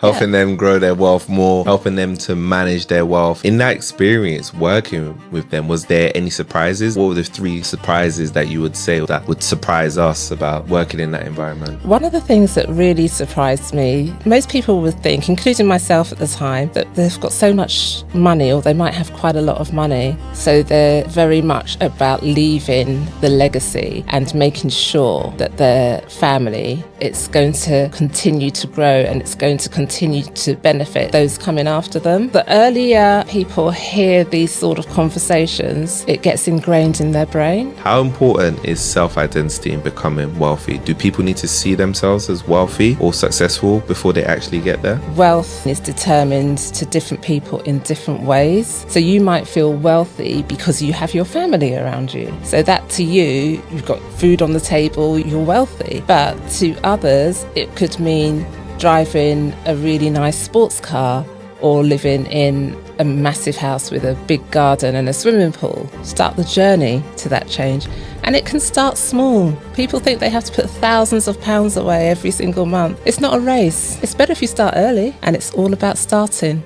helping them grow their wealth more, helping them to manage their wealth. In that experience working with them, was there any surprises? What were the 3 surprises that you would say that would surprise us about working in that environment? One of the things that really surprised me, most people would think, including myself at the time, that they've got so much money, or they might have quite a lot of money. So they're very much about leaving the legacy and making sure that their family, it's going to continue to grow and it's going to continue to benefit those coming after them. The earlier people hear these sort of conversations, it gets ingrained in their brain. How important is self-identity in becoming wealthy? Do people need to see themselves as wealthy or successful before they actually get there? Wealth is determined to different people in different ways. So you might feel wealthy because you have your family around you. So that to you, you've got food on the table, you're wealthy. But to others, it could mean driving a really nice sports car or living in a massive house with a big garden and a swimming pool. Start the journey to that change. And it can start small. People think they have to put thousands of pounds away every single month. It's not a race. It's better if you start early, and it's all about starting.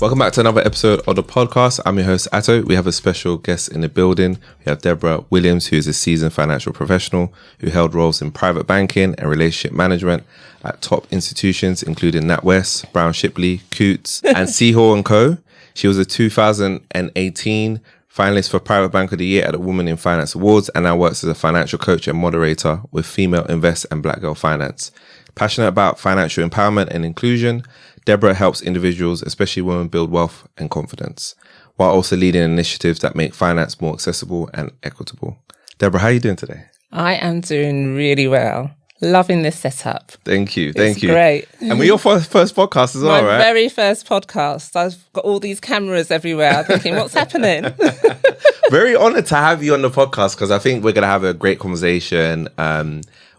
Welcome back to another episode of the podcast. I'm your host, Atto. We have a special guest in the building. We have Deborah Williams, who is a seasoned financial professional who held roles in private banking and relationship management at top institutions, including NatWest, Brown Shipley, Coutts, and Hoare Co. She was a 2018 finalist for Private Bank of the Year at the Women in Finance Awards, and now works as a financial coach and moderator with Female Invest and Black Girl Finance. Passionate about financial empowerment and inclusion, Deborah helps individuals, especially women, build wealth and confidence, while also leading initiatives that make finance more accessible and equitable. Deborah, how are you doing today? I am doing really well. Loving this setup. Thank you. It's great. And we're your first podcast as well, right? My very first podcast. I've got all these cameras everywhere. I'm thinking, what's happening? Very honoured to have you on the podcast, because I think we're going to have a great conversation.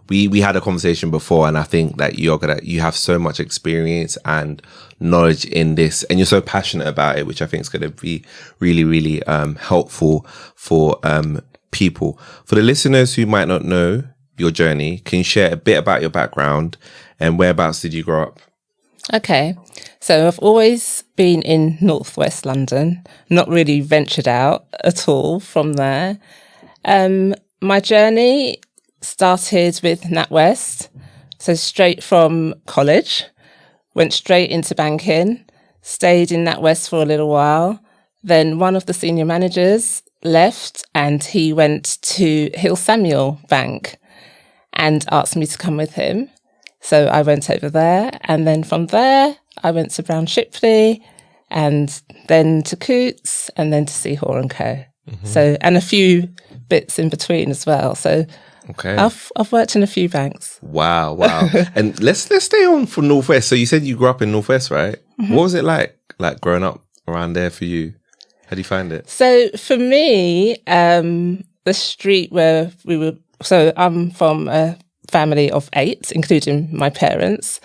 We had a conversation before, and I think that you have so much experience and knowledge in this, and you're so passionate about it, which I think is going to be really, really helpful for people. For the listeners who might not know your journey, can you share a bit about your background and whereabouts did you grow up? Okay, so I've always been in northwest London, not really ventured out at all from there. My journey started with NatWest, so straight from college, went straight into banking, stayed in NatWest for a little while. Then one of the senior managers left and he went to Hill Samuel Bank and asked me to come with him. So I went over there, and then from there I went to Brown Shipley, and then to Coutts, and then to Hoare Co. Mm-hmm. So, and a few bits in between as well. So okay, I've worked in a few banks. Wow. And let's stay on for Northwest. So you said you grew up in Northwest, right? Mm-hmm. What was it like growing up around there for you? How do you find it? So for me, the street where we were, so I'm from a family of 8, including my parents.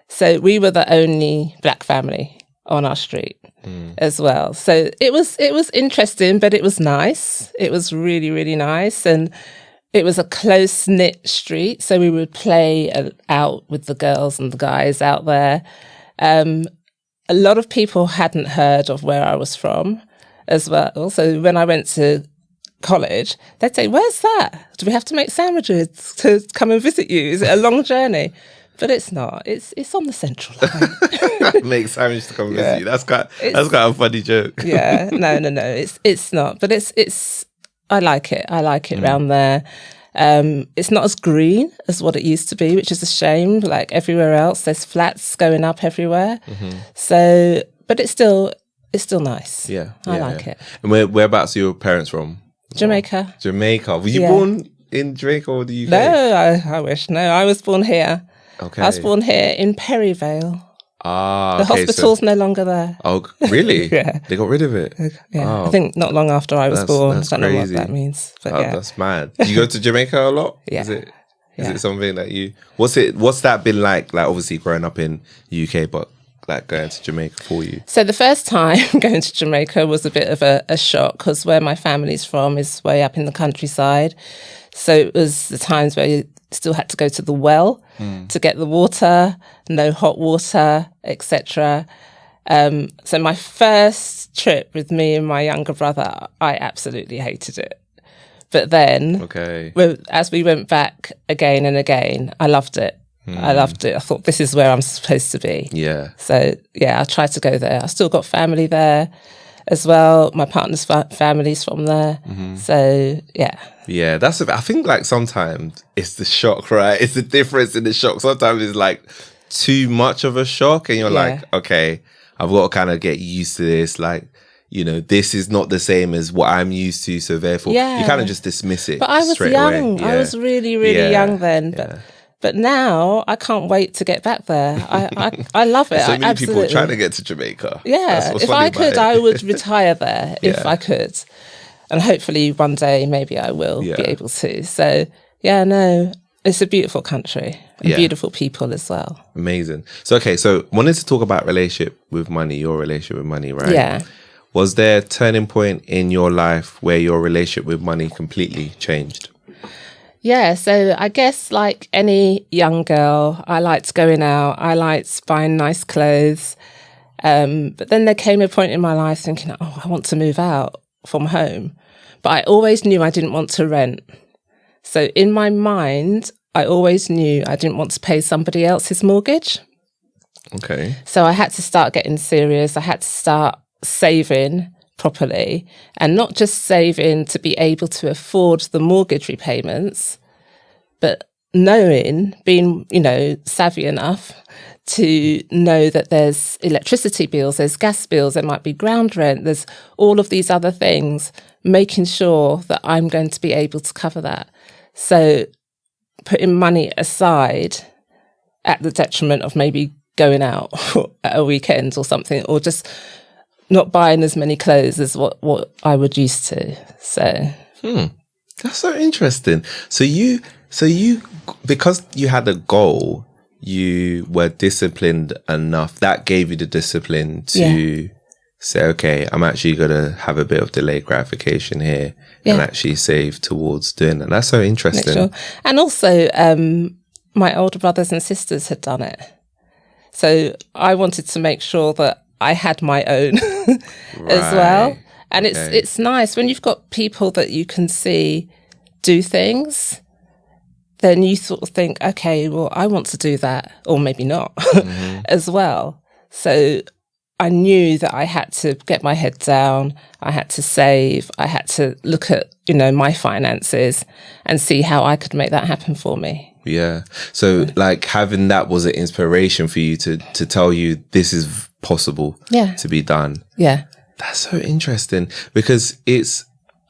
So we were the only black family on our street as well. So it was interesting, but it was nice. It was really, really nice. And it was a close-knit street, so we would play out with the girls and the guys out there. A lot of people hadn't heard of where I was from as well. So when I went to college, they'd say, "Where's that? Do we have to make sandwiches to come and visit you? Is it a long journey?" But it's not. It's on the central line. Make sandwiches to come visit you. That's quite a funny joke. Yeah, no. It's not. But it's. I like it. Around there. It's not as green as what it used to be, which is a shame. Like everywhere else, there's flats going up everywhere. Mm-hmm. So, but it's still nice. Yeah, I like it. And whereabouts are your parents from? Jamaica. Were you born in Jamaica or the UK? No, I wish. No, I was born here. Okay. I was born here in Perryvale. Ah, the hospital's no longer there. Oh, really? Yeah. They got rid of it? Yeah. Oh. I think not long after I was born. I don't know what that means. But that's mad. Do you go to Jamaica a lot? Yeah. Is it something that you... What's that been like? Like, obviously, growing up in the UK, but like going to Jamaica for you? So the first time going to Jamaica was a bit of a shock, because where my family's from is way up in the countryside. So it was the times where you still had to go to the well to get the water, no hot water, etc. So my first trip with me and my younger brother, I absolutely hated it. But then, as we went back again and again, I loved it. I loved it. I thought, this is where I'm supposed to be. Yeah. So, yeah, I tried to go there. I still got family there as well. My partner's family's from there. So, yeah. Yeah, I think like sometimes it's the shock, right? It's the difference in the shock. Sometimes it's like too much of a shock and you're like, okay, I've got to kind of get used to this. Like, you know, this is not the same as what I'm used to. So therefore, you kind of just dismiss it. But I was young. I was really, really young then. But now I can't wait to get back there. I love it. So many people trying to get to Jamaica. Yeah. If I could, I would retire there if I could. And hopefully one day maybe I will be able to. So, yeah, no, it's a beautiful country and beautiful people as well. Amazing. So, okay, so wanted to talk about relationship with money, your relationship with money, right? Yeah. Was there a turning point in your life where your relationship with money completely changed? Yeah, so I guess like any young girl, I liked going out. I liked buying nice clothes. But then there came a point in my life thinking, oh, I want to move out from home. But I always knew I didn't want to rent. So in my mind, I always knew I didn't want to pay somebody else's mortgage. Okay. So I had to start getting serious. I had to start saving properly, and not just saving to be able to afford the mortgage repayments, but being, you know, savvy enough to know that there's electricity bills, there's gas bills, there might be ground rent, there's all of these other things, making sure that I'm going to be able to cover that. So putting money aside at the detriment of maybe going out at a weekend or something, or just not buying as many clothes as what I would used to. So that's so interesting. So you because you had a goal, you were disciplined enough. That gave you the discipline to say, okay, I'm actually gonna have a bit of delayed gratification here and actually save towards doing that. That's so interesting. Sure. And also, my older brothers and sisters had done it, so I wanted to make sure that I had my own as well. And it's nice when you've got people that you can see do things, then you sort of think, okay, well, I want to do that, or maybe not as well. So I knew that I had to get my head down. I had to save. I had to look at, you know, my finances and see how I could make that happen for me. Yeah. So like having that was an inspiration for you to tell you this is possible to be done. Yeah. That's so interesting because it's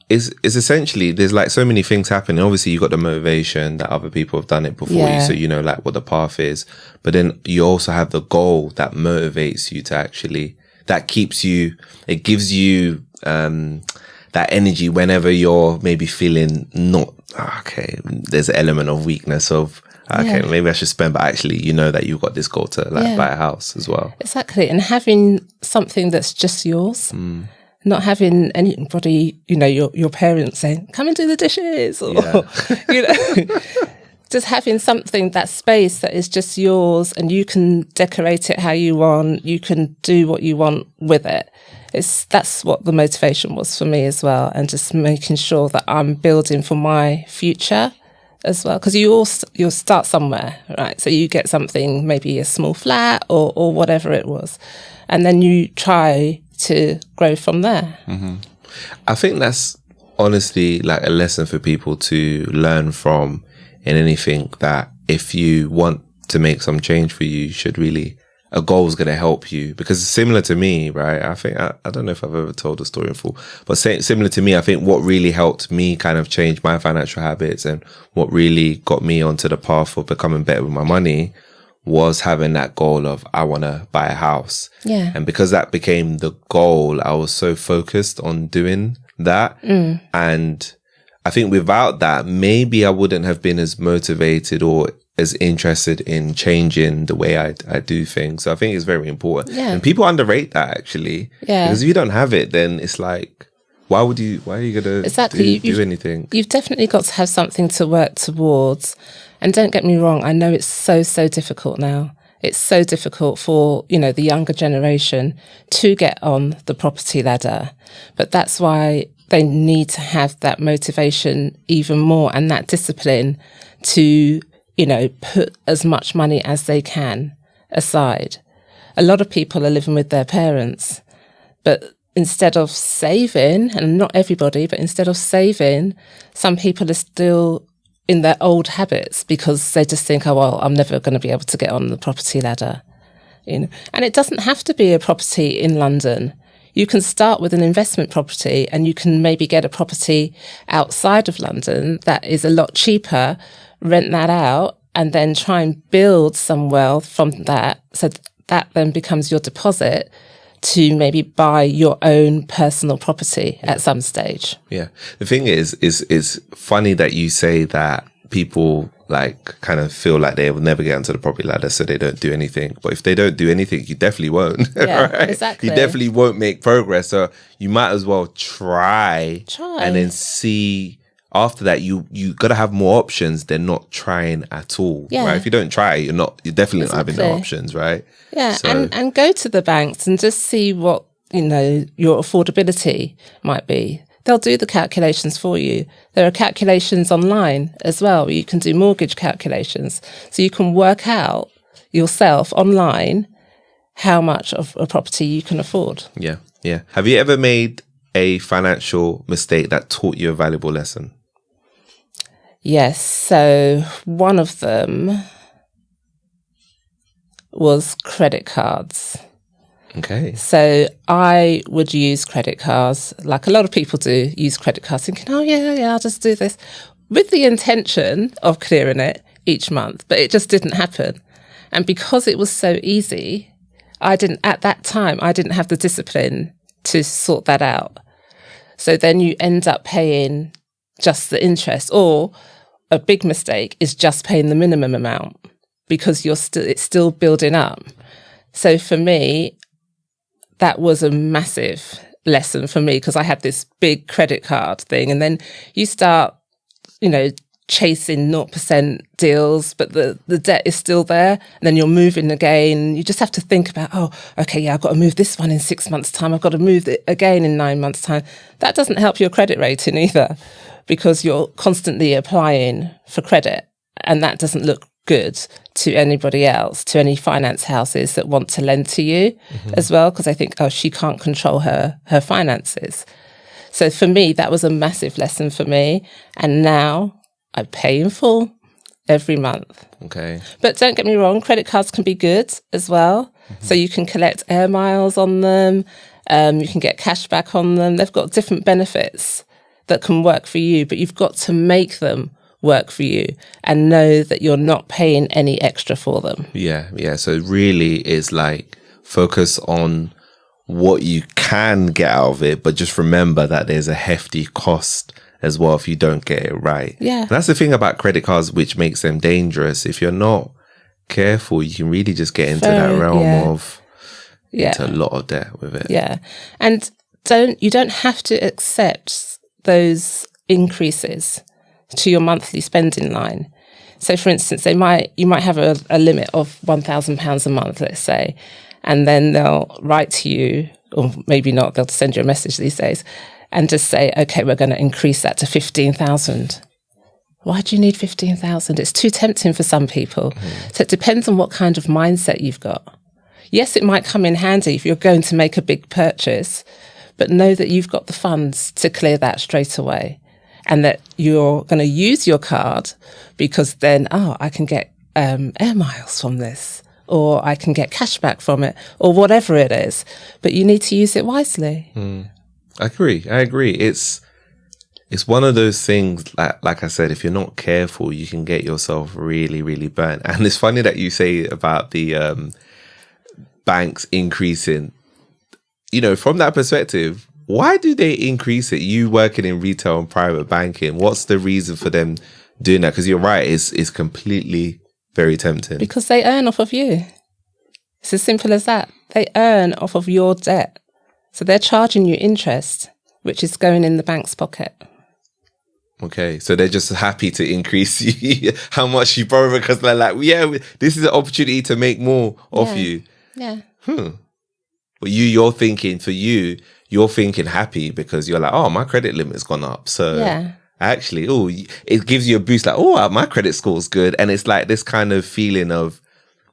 essentially, there's like so many things happening. Obviously you got the motivation that other people have done it before you, so you know like what the path is, but then you also have the goal that motivates you to actually, that keeps you, it gives you that energy whenever you're maybe feeling not okay, there's an element of weakness of maybe I should spend, but actually you know that you've got this goal to like buy a house as well. Exactly. And having something that's just yours, not having anybody, you know, your parents saying, come and do the dishes, or you know, just having something, that space that is just yours, and you can decorate it how you want, you can do what you want with it. That's what the motivation was for me as well, and just making sure that I'm building for my future as well, because you'll start somewhere, right? So you get something, maybe a small flat or whatever it was, and then you try to grow from there. I think that's honestly like a lesson for people to learn from in anything, that if you want to make some change for you, you should really, a goal is going to help you. Because similar to me, right? I think, I don't know if I've ever told the story in full, but similar to me, I think what really helped me kind of change my financial habits and what really got me onto the path of becoming better with my money was having that goal of, I want to buy a house. Yeah. And because that became the goal, I was so focused on doing that. And I think without that, maybe I wouldn't have been as motivated or as interested in changing the way I do things. So I think it's very important. Yeah. And people underrate that, actually. Yeah. Because if you don't have it, then it's like, why are you going to do anything? You've definitely got to have something to work towards. And don't get me wrong, I know it's so difficult now. It's so difficult for, the younger generation to get on the property ladder. But that's why they need to have that motivation even more and that discipline to, put as much money as they can aside. A lot of people are living with their parents, but instead of saving, and not everybody, but instead of saving, some people are still in their old habits because they just think, oh, well, I'm never going to be able to get on the property ladder. And it doesn't have to be a property in London. You can start with an investment property and you can maybe get a property outside of London that is a lot cheaper, rent that out, and then try and build some wealth from that. So that then becomes your deposit to maybe buy your own personal property at some stage. Yeah. The thing is funny that you say that people kind of feel like they will never get onto the property ladder, so they don't do anything. But if they don't do anything, you definitely won't. Yeah, right? exactly. You definitely won't make progress. So you might as well try. And then see. After that, you got to have more options than not trying at all. Yeah. Right? If you don't try, you're definitely not having the options, right? Yeah. So, and go to the banks and just see what, your affordability might be. They'll do the calculations for you. There are calculations online as well. You can do mortgage calculations. So you can work out yourself online how much of a property you can afford. Yeah. Yeah. Have you ever made a financial mistake that taught you a valuable lesson? Yes. So one of them was credit cards. Okay. So I would use credit cards, like a lot of people do, use credit cards thinking, oh, yeah, I'll just do this, with the intention of clearing it each month. But it just didn't happen. And because it was so easy, at that time, I didn't have the discipline to sort that out. So then you end up paying just the interest, or a big mistake is just paying the minimum amount because it's still building up. So for me, that was a massive lesson for me because I had this big credit card thing, and then you start, chasing 0% deals, but the debt is still there, and then you're moving again. You just have to think about, oh, okay, yeah, I've got to move this one in 6 months' time. I've got to move it again in 9 months' time. That doesn't help your credit rating either, because you're constantly applying for credit, and that doesn't look good to anybody else, to any finance houses that want to lend to you as well, because they think, oh, she can't control her finances. So for me, that was a massive lesson for me. And now I pay in full every month. Okay. But don't get me wrong, credit cards can be good as well. So you can collect air miles on them. You can get cash back on them. They've got different benefits that can work for you, but you've got to make them work for you and know that you're not paying any extra for them. Yeah. Yeah. So it really is focus on what you can get out of it, but just remember that there's a hefty cost as well if you don't get it right. Yeah. And that's the thing about credit cards, which makes them dangerous. If you're not careful, you can really just get into that realm of into a lot of debt with it. Yeah. And you don't have to accept those increases to your monthly spending line. So for instance, you might have a limit of £1,000 a month, let's say, and then they'll write to you, or maybe not, they'll send you a message these days and just say, okay, we're going to increase that to 15,000. Why do you need 15,000? It's too tempting for some people. So it depends on what kind of mindset you've got. Yes, it might come in handy if you're going to make a big purchase, but know that you've got the funds to clear that straight away, and that you're going to use your card because then, I can get air miles from this, or I can get cash back from it, or whatever it is. But you need to use it wisely. I agree. It's one of those things, like I said, if you're not careful, you can get yourself really, really burnt. And it's funny that you say about the banks increasing, from that perspective, why do they increase it? You working in retail and private banking, what's the reason for them doing that? Because you're right, it's completely very tempting. Because they earn off of you. It's as simple as that. They earn off of your debt. So they're charging you interest, which is going in the bank's pocket. Okay, so they're just happy to increase how much you borrow because they're like, yeah, this is an opportunity to make more off you. Yeah. But you're thinking happy because you're like, oh, my credit limit's gone up. So actually, it gives you a boost like, oh, my credit score's good. And it's like this kind of feeling of,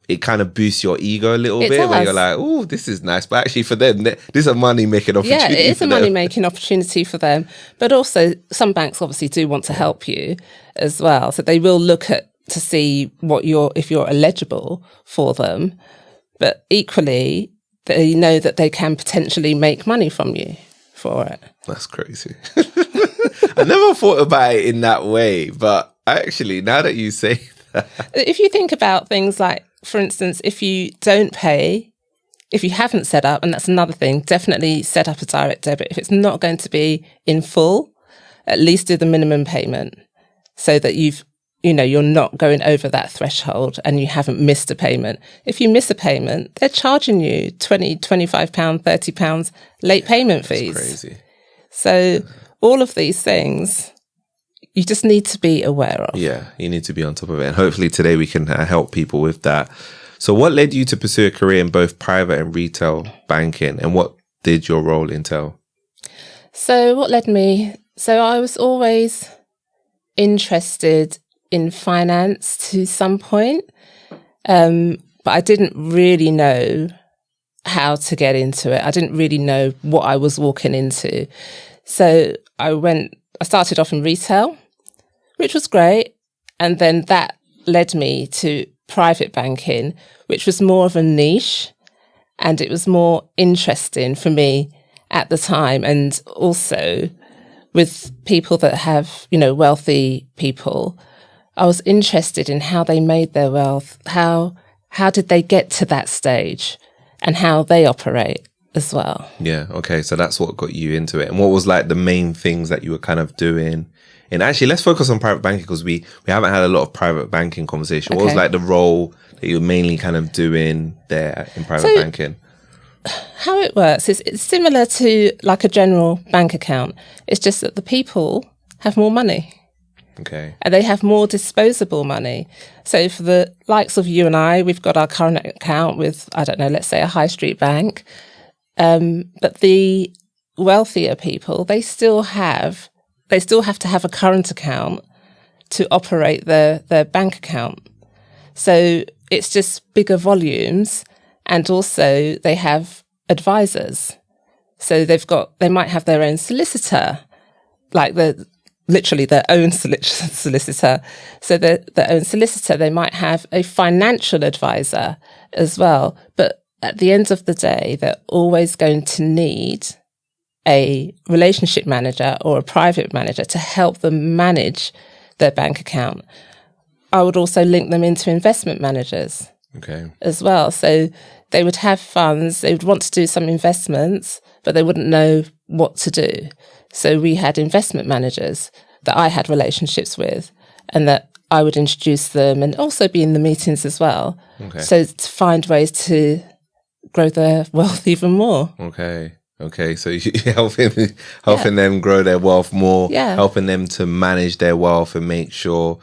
it kind of boosts your ego a little bit where you're like, oh, this is nice. But actually for them, this is a money-making opportunity. Yeah, it is a money-making opportunity for them. But also some banks obviously do want to help you as well. So they will look at to see if you're eligible for them. But equally, they know that they can potentially make money from you for it. That's crazy. I never thought about it in that way. But actually, now that you say that. If you think about things like, for instance, if you don't pay, if you haven't set up, and that's another thing, definitely set up a direct debit. If it's not going to be in full, at least do the minimum payment so that you're not going over that threshold and you haven't missed a payment. If you miss a payment, they're charging you £20, £25, £30 late payment fees. That's crazy. So all of these things, you just need to be aware of. Yeah, you need to be on top of it. And hopefully today we can help people with that. So what led you to pursue a career in both private and retail banking? And what did your role entail? So what led me? So I was always interested in finance to some point. But I didn't really know how to get into it. I didn't really know what I was walking into. So I started off in retail, which was great. And then that led me to private banking, which was more of a niche. And it was more interesting for me at the time. And also with people that have, wealthy people, I was interested in how they made their wealth. How did they get to that stage and how they operate as well. Yeah. Okay. So that's what got you into it. And what was like the main things that you were kind of doing? And actually, let's focus on private banking because we haven't had a lot of private banking conversation. What was like the role that you were mainly kind of doing there in private banking? How it works is it's similar to like a general bank account. It's just that the people have more money. Okay. And they have more disposable money. So for the likes of you and I, we've got our current account with, I don't know, let's say a high street bank. But the wealthier people, they still have to have a current account to operate their bank account. So it's just bigger volumes, and also they have advisors. So they might have their own solicitor, like literally their own solicitor. So their own solicitor, they might have a financial advisor as well. But at the end of the day, they're always going to need a relationship manager or a private manager to help them manage their bank account. I would also link them into investment managers as well. So they would have funds, they would want to do some investments, but they wouldn't know what to do. So we had investment managers that I had relationships with and that I would introduce them and also be in the meetings as well. So to find ways to grow their wealth even more. Okay, so you're helping them grow their wealth more, helping them to manage their wealth and make sure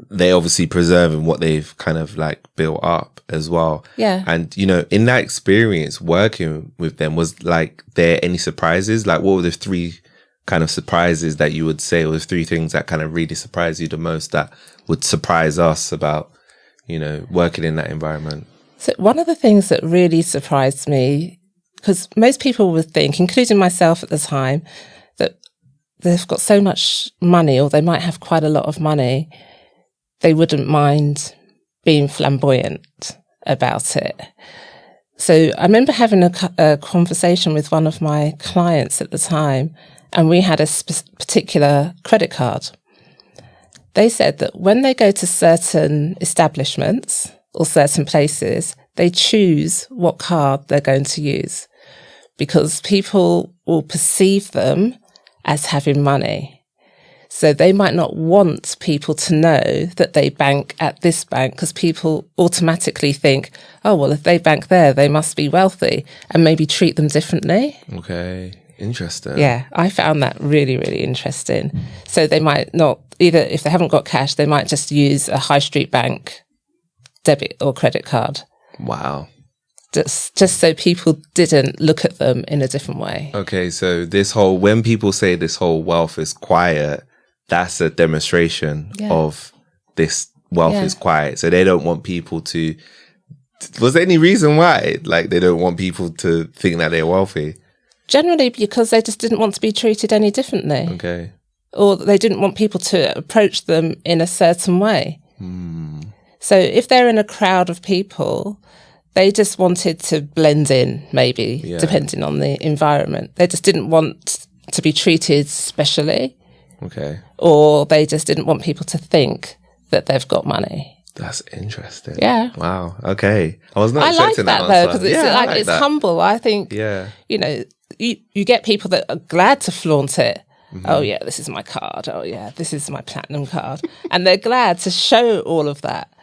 they obviously preserving what they've kind of like built up as well. Yeah. And, in that experience working with them, was like there any surprises? Like what were the three kind of surprises that you would say, or the three things that kind of really surprised you the most that would surprise us about, working in that environment? So one of the things that really surprised me, because most people would think, including myself at the time, that they've got so much money, or they might have quite a lot of money, they wouldn't mind being flamboyant about it. So I remember having a conversation with one of my clients at the time, and we had a particular credit card. They said that when they go to certain establishments or certain places, they choose what card they're going to use because people will perceive them as having money. So they might not want people to know that they bank at this bank because people automatically think, oh, well, if they bank there, they must be wealthy, and maybe treat them differently. Okay. Interesting. Yeah, I found that really, really interesting. So they might not, either if they haven't got cash, they might just use a high street bank debit or credit card. Wow. Just so people didn't look at them in a different way. Okay, so when people say this whole wealth is quiet, that's a demonstration of this wealth is quiet. So they don't want people to, was there any reason why? Like they don't want people to think that they're wealthy? Generally because they just didn't want to be treated any differently. Okay. Or they didn't want people to approach them in a certain way. So if they're in a crowd of people, they just wanted to blend in, maybe, depending on the environment. They just didn't want to be treated specially. Okay. Or they just didn't want people to think that they've got money. That's interesting. Yeah. Wow. Okay. I was not expecting that that though, because it's like it's humble. I think, you know, you get people that are glad to flaunt it. Oh, yeah, this is my card. Oh, yeah, this is my platinum card. And they're glad to show all of that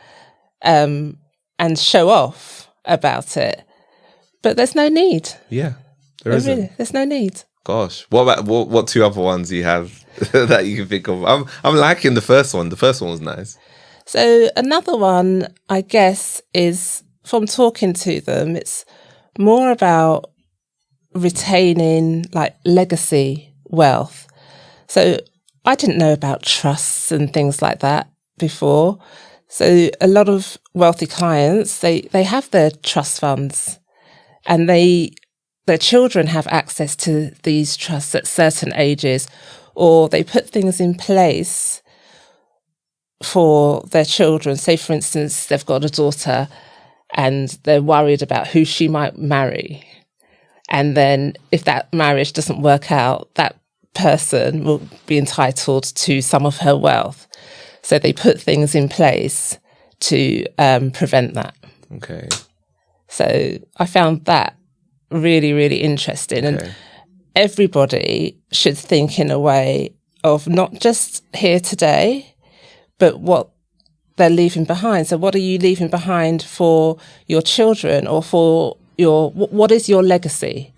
and show off about it. But there's no need. Yeah, there isn't. Really, there's no need. Gosh. What about what two other ones you have that you can think of? I'm liking the first one. The first one was nice. So another one, I guess, is from talking to them, it's more about retaining like legacy wealth. So I didn't know about trusts and things like that before. So a lot of wealthy clients, they have their trust funds and their children have access to these trusts at certain ages, or they put things in place for their children. Say, for instance, they've got a daughter and they're worried about who she might marry. And then if that marriage doesn't work out, that person will be entitled to some of her wealth. So they put things in place to prevent that. Okay. So I found that really, really interesting. Okay. And everybody should think in a way of not just here today, but what they're leaving behind. So what are you leaving behind for your children, or for what is your legacy?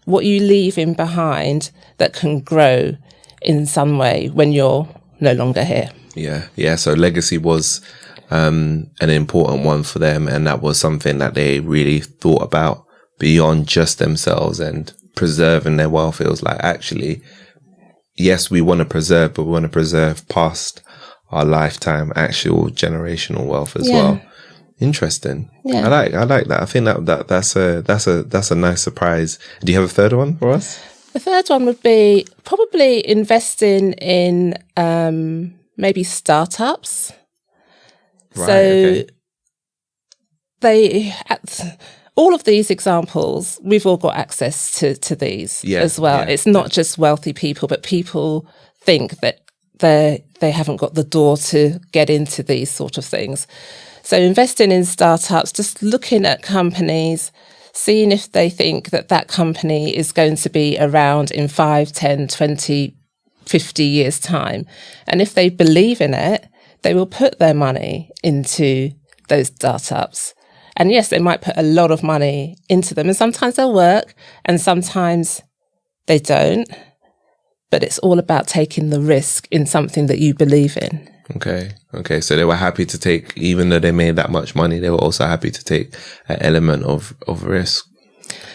What are you leaving behind that can grow in some way when you're no longer here? Yeah. So legacy was an important one for them, and that was something that they really thought about beyond just themselves and preserving their wealth. It was like, actually, yes, we want to preserve, but we want to preserve past our lifetime, actual generational wealth as well. Interesting. Yeah. I like that. I think that's a nice surprise. Do you have a third one for us? The third one would be probably investing in maybe startups. Right, all of these examples, we've all got access to these as well. Yeah, it's not just wealthy people, but people think that they haven't got the door to get into these sort of things. So investing in startups, just looking at companies, seeing if they think that company is going to be around in 5, 10, 20, 50 years' time. And if they believe in it, they will put their money into those startups. And yes, they might put a lot of money into them. And sometimes they'll work and sometimes they don't. But it's all about taking the risk in something that you believe in. Okay. So they were happy to take, even though they made that much money, they were also happy to take an element of risk.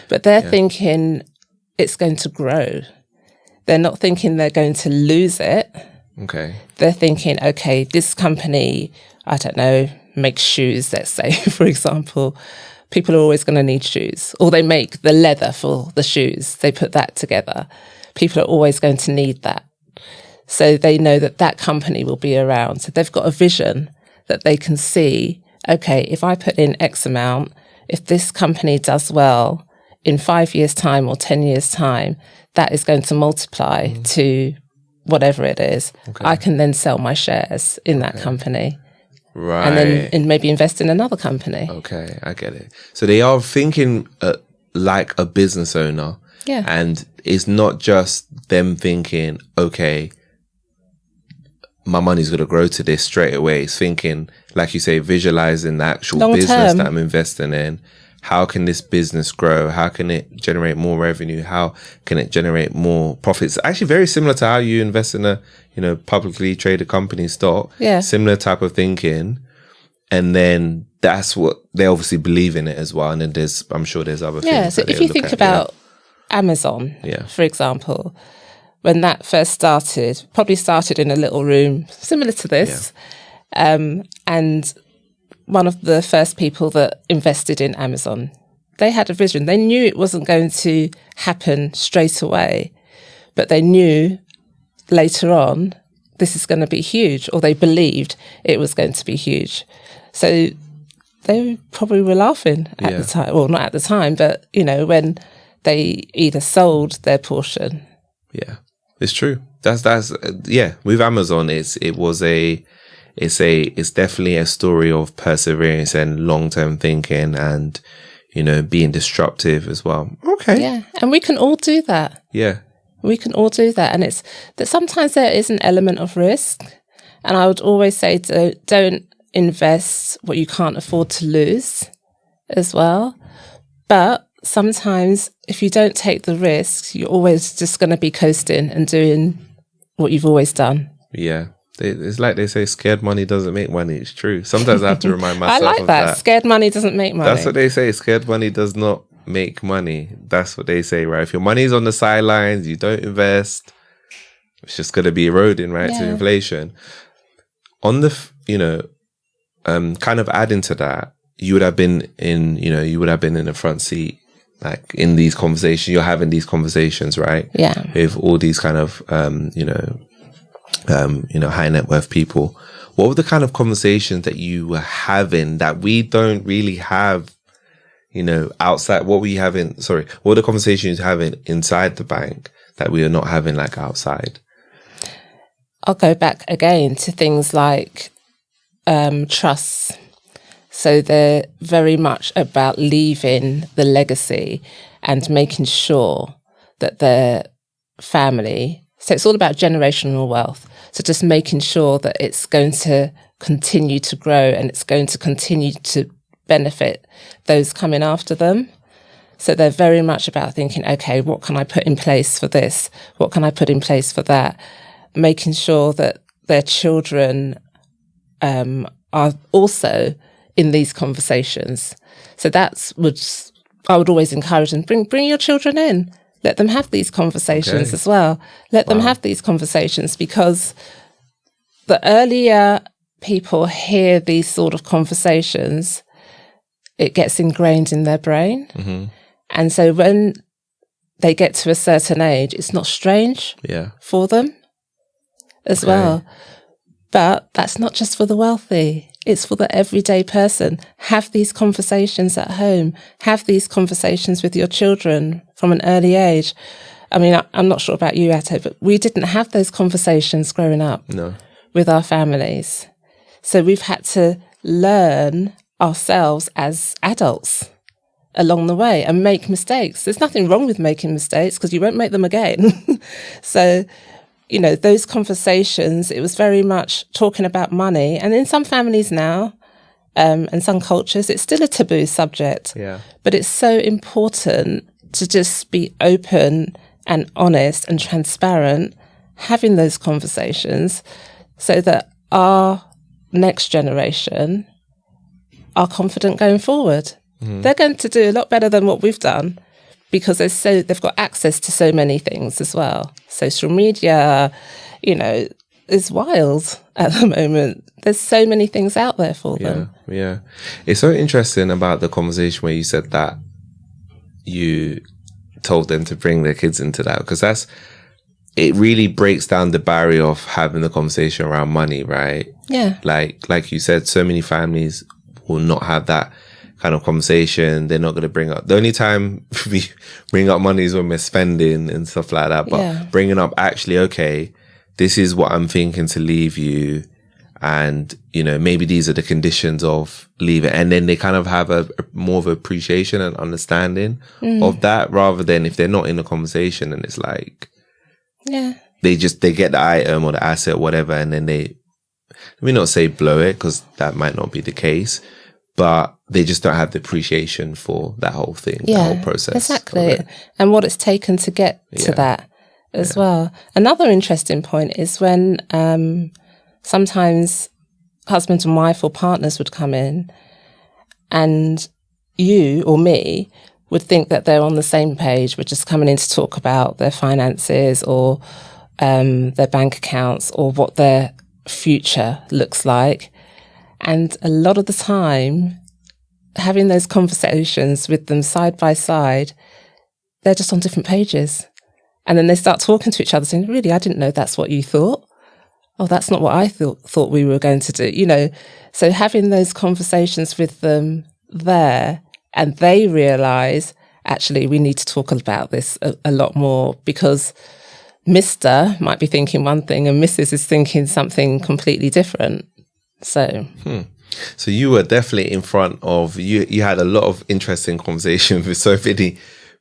But they're thinking it's going to grow. They're not thinking they're going to lose it. Okay. They're thinking, okay, this company, I don't know, makes shoes, let's say, for example. People are always going to need shoes. Or they make the leather for the shoes. They put that together. People are always going to need that. So they know that company will be around. So they've got a vision that they can see, okay, if I put in X amount, if this company does well in 5 years' time or 10 years' time, that is going to multiply to whatever it is. Okay. I can then sell my shares in that company. Right. And then maybe invest in another company. Okay, I get it. So they are thinking like a business owner. Yeah. And it's not just them thinking, okay, my money's going to grow to this straight away. It's thinking, like you say, visualizing the actual Long business term. that I'm investing in. How can this business grow? How can it generate more revenue? How can it generate more profits? Actually, very similar to how you invest in a, publicly traded company stock. Yeah. Similar type of thinking. And then that's what they obviously believe in it as well. And then I'm sure there's other things. Yeah. So if you think about Amazon, for example, when that first started, probably started in a little room similar to this. And one of the first people that invested in Amazon, they had a vision. They knew it wasn't going to happen straight away, but they knew later on this is going to be huge, or they believed it was going to be huge. So they probably were laughing at the time. Well, not at the time, but, when they either sold their portion. Yeah, it's true. That's with Amazon, it's definitely a story of perseverance and long-term thinking and, being disruptive as well. Okay. Yeah. And we can all do that. Yeah. We can all do that. And it's that sometimes there is an element of risk. And I would always say, don't invest what you can't afford to lose as well. But sometimes if you don't take the risks, you're always just going to be coasting and doing what you've always done. Yeah. It's like they say, scared money doesn't make money. It's true. Sometimes I have to remind myself I like of that. Scared money doesn't make money. That's what they say. Scared money does not make money. That's what they say, right? If your money's on the sidelines, you don't invest, it's just going to be eroding, right, to inflation. On the, kind of adding to that, you would have been in the front seat, like in these conversations. You're having these conversations, right? Yeah. With all these kind of, high net worth people. What were the kind of conversations that you were having that we don't really have, outside? What were the conversations you're having inside the bank that we are not having like outside? I'll go back again to things like trusts. So they're very much about leaving the legacy and making sure that their family, so it's all about generational wealth. So just making sure that it's going to continue to grow and it's going to continue to benefit those coming after them. So they're very much about thinking, okay, what can I put in place for this? What can I put in place for that? Making sure that their children are also in these conversations. So I would always encourage them, bring your children in. Let them have these conversations as well. Let them have these conversations, because the earlier people hear these sort of conversations, it gets ingrained in their brain. Mm-hmm. And so when they get to a certain age, it's not strange for them as well. But that's not just for the wealthy. It's for the everyday person. Have these conversations at home. Have these conversations with your children from an early age. I mean, I'm not sure about you, Atto, but we didn't have those conversations growing up with our families. So we've had to learn ourselves as adults along the way and make mistakes. There's nothing wrong with making mistakes because you won't make them again. So, those conversations, it was very much talking about money. And in some families now, and some cultures, it's still a taboo subject. Yeah. But it's so important to just be open and honest and transparent, having those conversations so that our next generation are confident going forward. Mm. They're going to do a lot better than what we've done, because they've got access to so many things as well. Social media, is wild at the moment. There's so many things out there for them. Yeah. It's so interesting about the conversation where you said that you told them to bring their kids into that, because it really breaks down the barrier of having the conversation around money, right? Yeah. Like you said, so many families will not have that kind of conversation. They're not going to bring up, the only time we bring up money is when we're spending and stuff like that. But bringing up actually, okay, this is what I'm thinking to leave you. And, maybe these are the conditions of leave it. And then they kind of have a more of appreciation and understanding of that, rather than if they're not in the conversation and it's like, they get the item or the asset, whatever. And then they let me not say blow it, because that might not be the case, but they just don't have the appreciation for that whole thing, the whole process. Exactly. And what it's taken to get to that as well. Another interesting point is when sometimes husband and wife or partners would come in and you or me would think that they're on the same page. We're just coming in to talk about their finances or their bank accounts or what their future looks like. And a lot of the time, having those conversations with them side by side, they're just on different pages. And then they start talking to each other saying, really, I didn't know that's what you thought. Oh, that's not what I thought we were going to do. You know, so having those conversations with them there, and they realise, actually, we need to talk about this a lot more, because Mr. might be thinking one thing and Mrs. is thinking something completely different. So So you were definitely in front of, you had a lot of interesting conversations with so many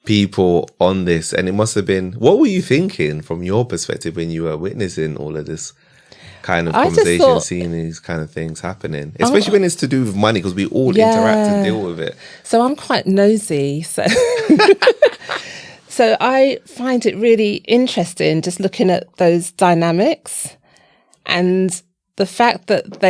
people on this, and it must have been, what were you thinking from your perspective when you were witnessing all of this kind of conversation, seeing these kind of things happening, especially when it's to do with money, because we all interact and deal with it. So I'm quite nosy, so so I find it really interesting just looking at those dynamics and the fact that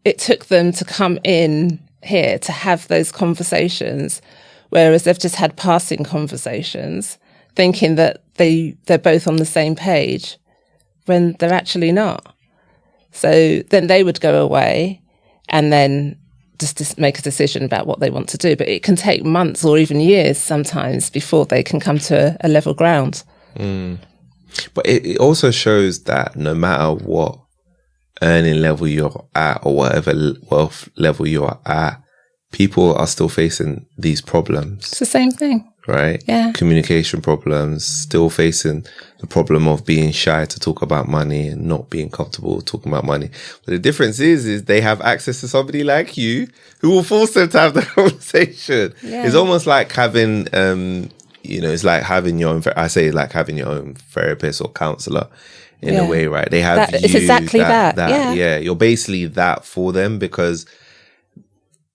it took them to come in here to have those conversations, whereas they've just had passing conversations, thinking that they're both on the same page when they're actually not. So then they would go away and then just make a decision about what they want to do. But it can take months or even years sometimes before they can come to a level ground. But it also shows that no matter what earning level you're at or whatever wealth level you're at, people are still facing these problems. It's the same thing. Right? Yeah. Communication problems, still facing the problem of being shy to talk about money and not being comfortable talking about money. But the difference is they have access to somebody like you who will force them to have the conversation. Yeah. It's almost like having, it's like having your own, I say like having your own therapist or counselor in a way, right? They have it's exactly that. Yeah. You're basically that for them, because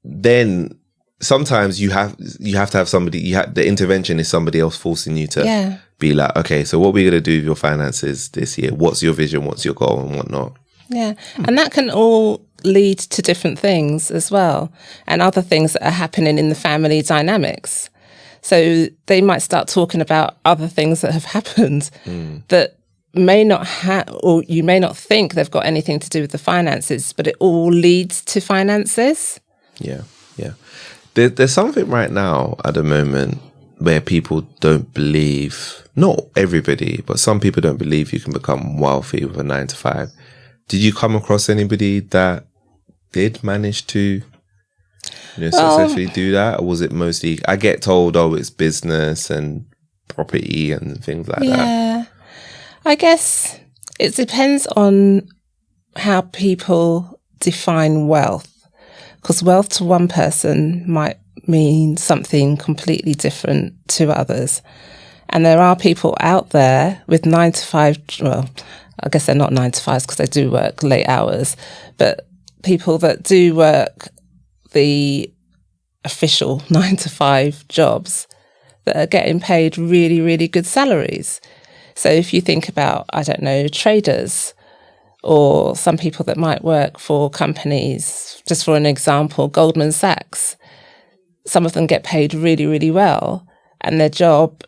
then sometimes you have to have somebody, the intervention is somebody else forcing you to be like, okay, so what are we going to do with your finances this year? What's your vision? What's your goal and whatnot? Yeah. And that can all lead to different things as well, and other things that are happening in the family dynamics. So they might start talking about other things that have happened that may not have, or you may not think they've got anything to do with the finances, but it all leads to finances. Yeah. There's something right now at the moment where people don't believe, not everybody, but some people don't believe you can become wealthy with a 9-to-5. Did you come across anybody that did manage to successfully do that? Or was it mostly, I get told, it's business and property and things like that? Yeah. I guess it depends on how people define wealth. Because wealth to one person might mean something completely different to others. And there are people out there with 9-to-5, well, I guess they're not 9-to-5s because they do work late hours, but people that do work the official 9-to-5 jobs that are getting paid really, really good salaries. So if you think about, I don't know, traders, or some people that might work for companies, just for an example, Goldman Sachs, some of them get paid really, really well, and their job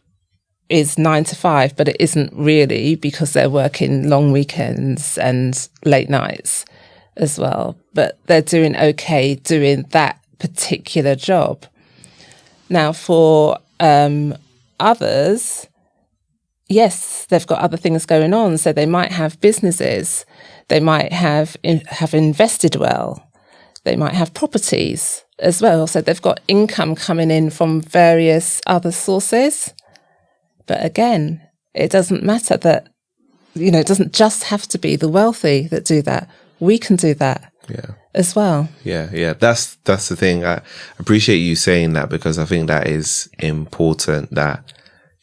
is 9-to-5, but it isn't really, because they're working long weekends and late nights as well. But they're doing okay doing that particular job. Now, for others, yes, they've got other things going on. So they might have businesses. They might have invested well. They might have properties as well. So they've got income coming in from various other sources. But again, it doesn't matter that, it doesn't just have to be the wealthy that do that. We can do that as well. Yeah. That's the thing. I appreciate you saying that, because I think that is important, that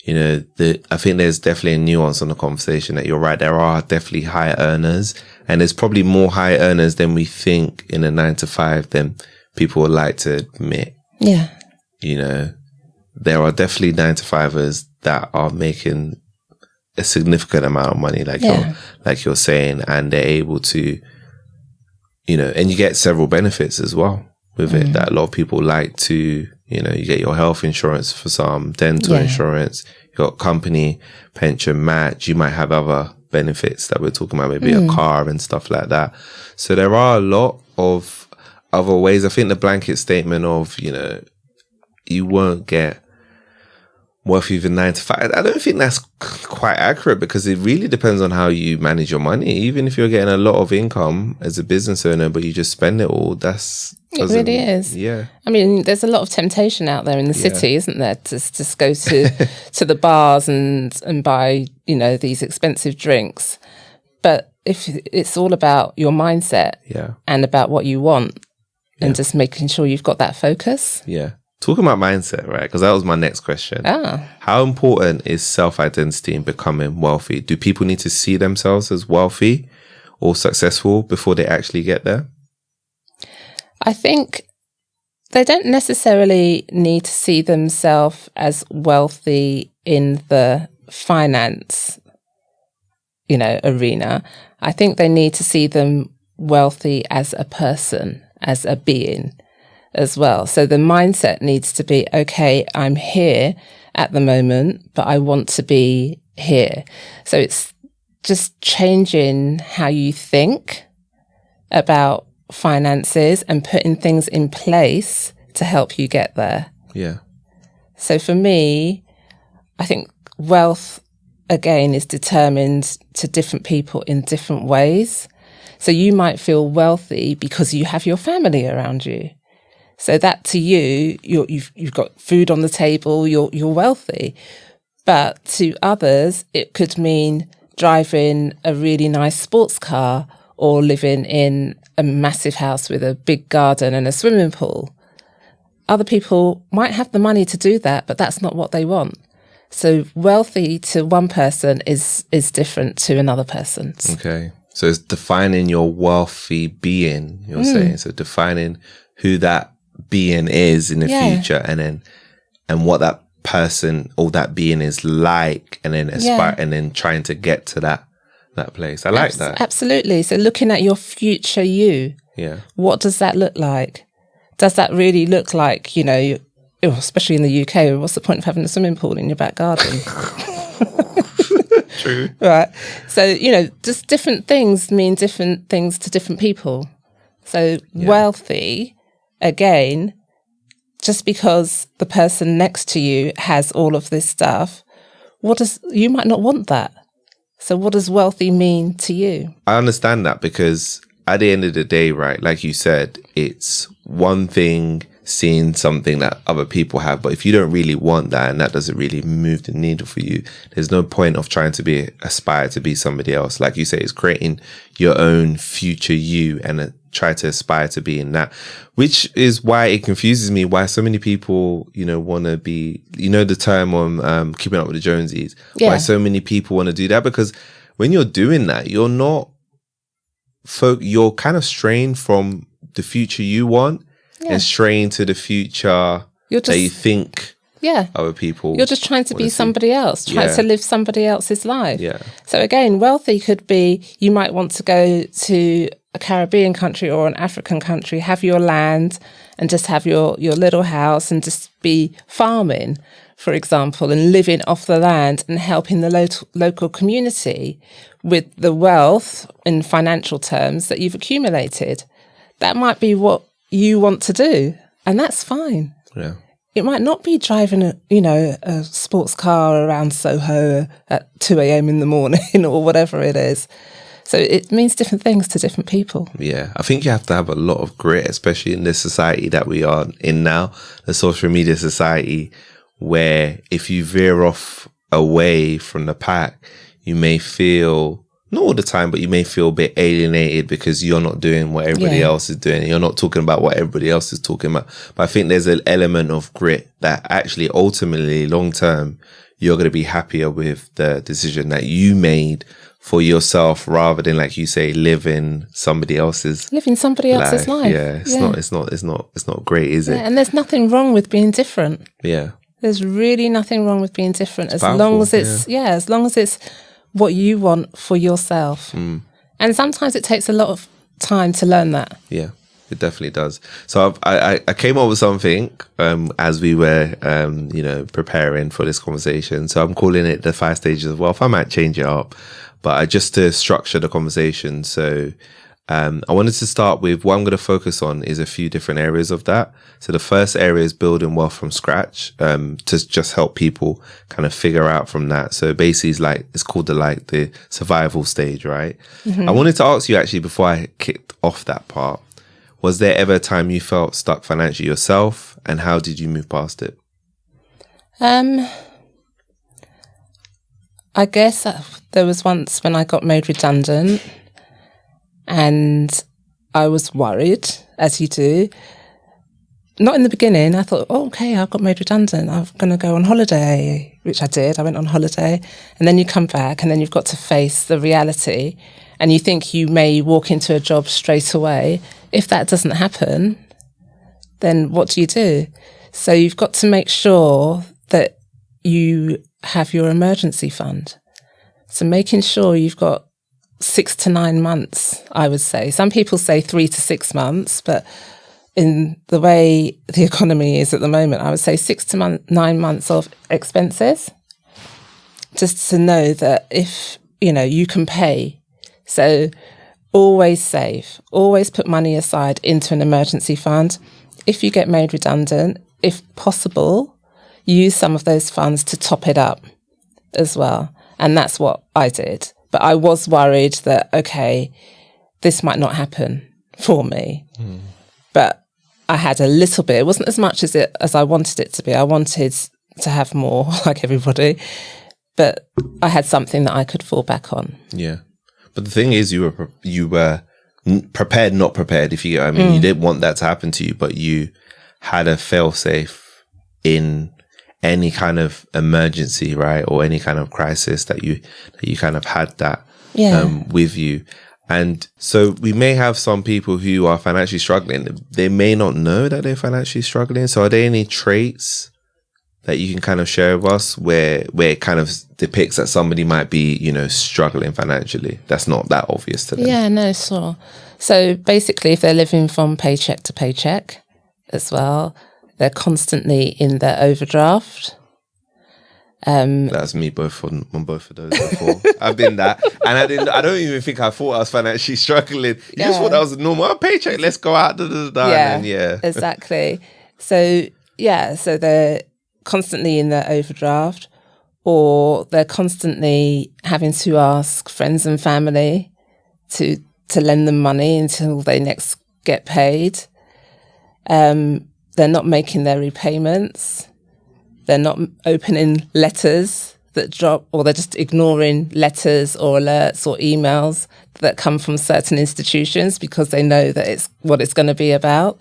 I think there's definitely a nuance on the conversation that you're right. There are definitely high earners, and there's probably more high earners than we think in a 9 to 5 than people would like to admit. Yeah. There are definitely 9 to 5ers that are making a significant amount of money, like you're saying, and they're able to, and you get several benefits as well with it that a lot of people like to, you get your health insurance for some, dental insurance, you got company pension match, you might have other benefits that we're talking about, maybe a car and stuff like that. So there are a lot of other ways. I think the blanket statement of, you won't get wealthy even 9 to 5. I don't think that's quite accurate, because it really depends on how you manage your money. Even if you're getting a lot of income as a business owner, but you just spend it all, it really is. Yeah. I mean, there's a lot of temptation out there in the city, isn't there? To just go to the bars and buy, these expensive drinks. But if it's all about your mindset and about what you want and just making sure you've got that focus. Yeah. Talking about mindset, right? Because that was my next question. How important is self-identity in becoming wealthy? Do people need to see themselves as wealthy or successful before they actually get there? I think they don't necessarily need to see themselves as wealthy in the finance, arena. I think they need to see them wealthy as a person, as a being as well. So the mindset needs to be, okay, I'm here at the moment, but I want to be here. So it's just changing how you think about finances and putting things in place to help you get there. Yeah. So for me, I think wealth, again, is determined to different people in different ways. So you might feel wealthy because you have your family around you. So that to you, you've got food on the table, you're wealthy. But to others, it could mean driving a really nice sports car or living in a massive house with a big garden and a swimming pool. Other people might have the money to do that, but that's not what they want. So wealthy to one person is different to another person's. Okay. So it's defining your wealthy being, you're saying. So defining who that being is in the future, and what that person or that being is like, and then aspire and then trying to get to that place. I like that. Absolutely. So looking at your future you. Yeah. What does that look like? Does that really look like, especially in the UK, what's the point of having a swimming pool in your back garden? True. Right. So, just different things mean different things to different people. So wealthy, again, just because the person next to you has all of this stuff, you might not want that. So what does wealthy mean to you? I understand that, because at the end of the day, right, like you said, it's one thing seeing something that other people have, but if you don't really want that and that doesn't really move the needle for you, there's no point of trying to aspire to be somebody else. Like you say, it's creating your own future you and try to aspire to be in that, which is why it confuses me why so many people, want to be, the term on Keeping Up with the Joneses, why so many people want to do that, because when you're doing that, you're kind of straying from the future you want and straying to the future that you think other people. You're just trying to be somebody else, trying to live somebody else's life. Yeah. So again, wealthy could be, you might want to go to a Caribbean country or an African country, have your land and just have your little house and just be farming, for example, and living off the land and helping the local community with the wealth in financial terms that you've accumulated. That might be what you want to do, and that's fine. Yeah. It might not be driving a sports car around Soho at 2 a.m. in the morning or whatever it is. So it means different things to different people. Yeah, I think you have to have a lot of grit, especially in this society that we are in now, the social media society, where if you veer off away from the pack, you may feel, not all the time, but you may feel a bit alienated because you're not doing what everybody else is doing. You're not talking about what everybody else is talking about. But I think there's an element of grit that actually ultimately long term, you're going to be happier with the decision that you made for yourself, rather than, like you say, living somebody else's life. Yeah, it's not great, is it? And there's nothing wrong with being different. Yeah. There's really nothing wrong with being different, as powerful, long as as long as it's what you want for yourself. And sometimes it takes a lot of time to learn that. Yeah, it definitely does. So I came up with something as we were, preparing for this conversation. So I'm calling it the 5 stages of wealth. I might change it up, but just to structure the conversation. So I wanted to start with what I'm going to focus on is a few different areas of that. So the first area is building wealth from scratch, to just help people kind of figure out from that. So basically it's called the survival stage, right? I wanted to ask you actually, before I kicked off that part, was there ever a time you felt stuck financially yourself, and how did you move past it? I guess there was once when I got made redundant, and I was worried, as you do. Not in the beginning. I thought, okay, I got made redundant, I'm going to go on holiday, which I did. I went on holiday, and then you come back, and then you've got to face the reality, and you think you may walk into a job straight away. If that doesn't happen, then what do you do? So you've got to make sure that you have your emergency fund. So making sure you've got 6 to 9 months, I would say. Some people say 3 to 6 months, but in the way the economy is at the moment, I would say 6 to 9 months of expenses, just to know that if, you can pay. So always save, always put money aside into an emergency fund. If you get made redundant, if possible, use some of those funds to top it up as well. And that's what I did. But I was worried that, okay, this might not happen for me. But I had a little bit. It wasn't as much as I wanted it to be. I wanted to have more, like everybody. But I had something that I could fall back on. Yeah. But the thing is, you were prepared, not prepared, if you get what I mean. You didn't want that to happen to you, but you had a fail-safe in any kind of emergency, right? Or any kind of crisis that you kind of had that with you. And so we may have some people who are financially struggling. They may not know that they're financially struggling. So are there any traits that you can kind of share with us where it kind of depicts that somebody might be, struggling financially? That's not that obvious to them. Yeah, no, sure. So basically, if they're living from paycheck to paycheck as well, they're constantly in their overdraft. That's me on both of those before. I've been that, and I don't even think I thought I was financially struggling. You just thought that was a normal paycheck. Let's go out, exactly. So they're constantly in their overdraft, or they're constantly having to ask friends and family to lend them money until they next get paid. They're not making their repayments. They're not opening letters that drop, or they're just ignoring letters or alerts or emails that come from certain institutions because they know that it's what it's going to be about.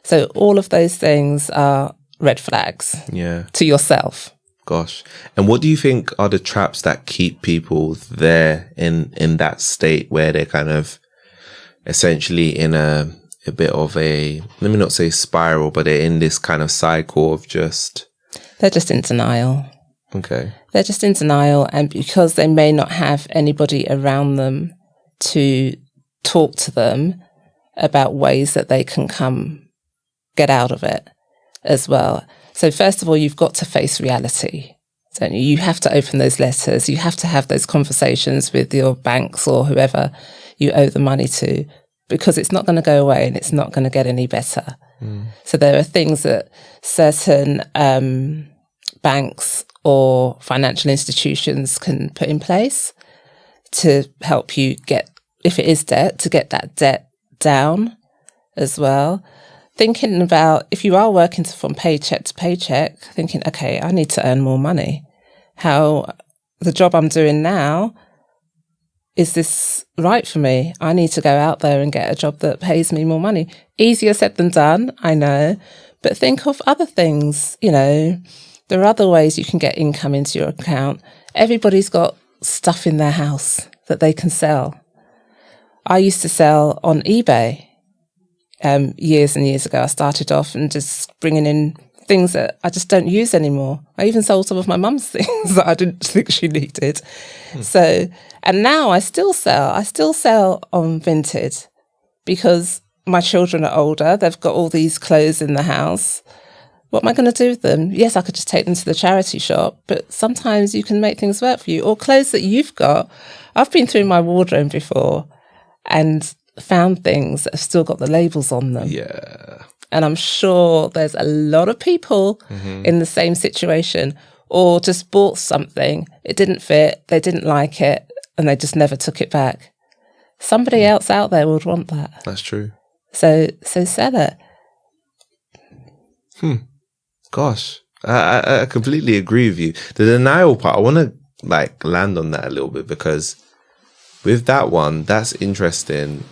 So all of those things are red flags to yourself. Gosh. And what do you think are the traps that keep people there in that state where they're kind of essentially in a bit of a, let me not say spiral, but they're in this kind of cycle of they're just in denial. Okay. They're just in denial, and because they may not have anybody around them to talk to them about ways that they can get out of it as well. So first of all, you've got to face reality, don't you? You have to open those letters. You have to have those conversations with your banks or whoever you owe the money to, because it's not going to go away and it's not going to get any better. So there are things that certain banks or financial institutions can put in place to help you get, if it is debt, to get that debt down as well. Thinking about, if you are working from paycheck to paycheck, thinking, okay, I need to earn more money. How the job I'm doing now, is this right for me? I need to go out there and get a job that pays me more money. Easier said than done, I know. But think of other things, There are other ways you can get income into your account. Everybody's got stuff in their house that they can sell. I used to sell on eBay years and years ago. I started off and just bringing in things that I just don't use anymore. I even sold some of my mum's things that I didn't think she needed. So, and now I still sell. I still sell on Vinted because my children are older. They've got all these clothes in the house. What am I going to do with them? Yes, I could just take them to the charity shop, but sometimes you can make things work for you. Or clothes that you've got. I've been through my wardrobe before and found things that have still got the labels on them. Yeah. And I'm sure there's a lot of people in the same situation, or just bought something, it didn't fit, they didn't like it, and they just never took it back. Somebody else out there would want that. That's true. So sell it. Gosh, I completely agree with you. The denial part, I want to land on that a little bit, because with that one, that's interesting.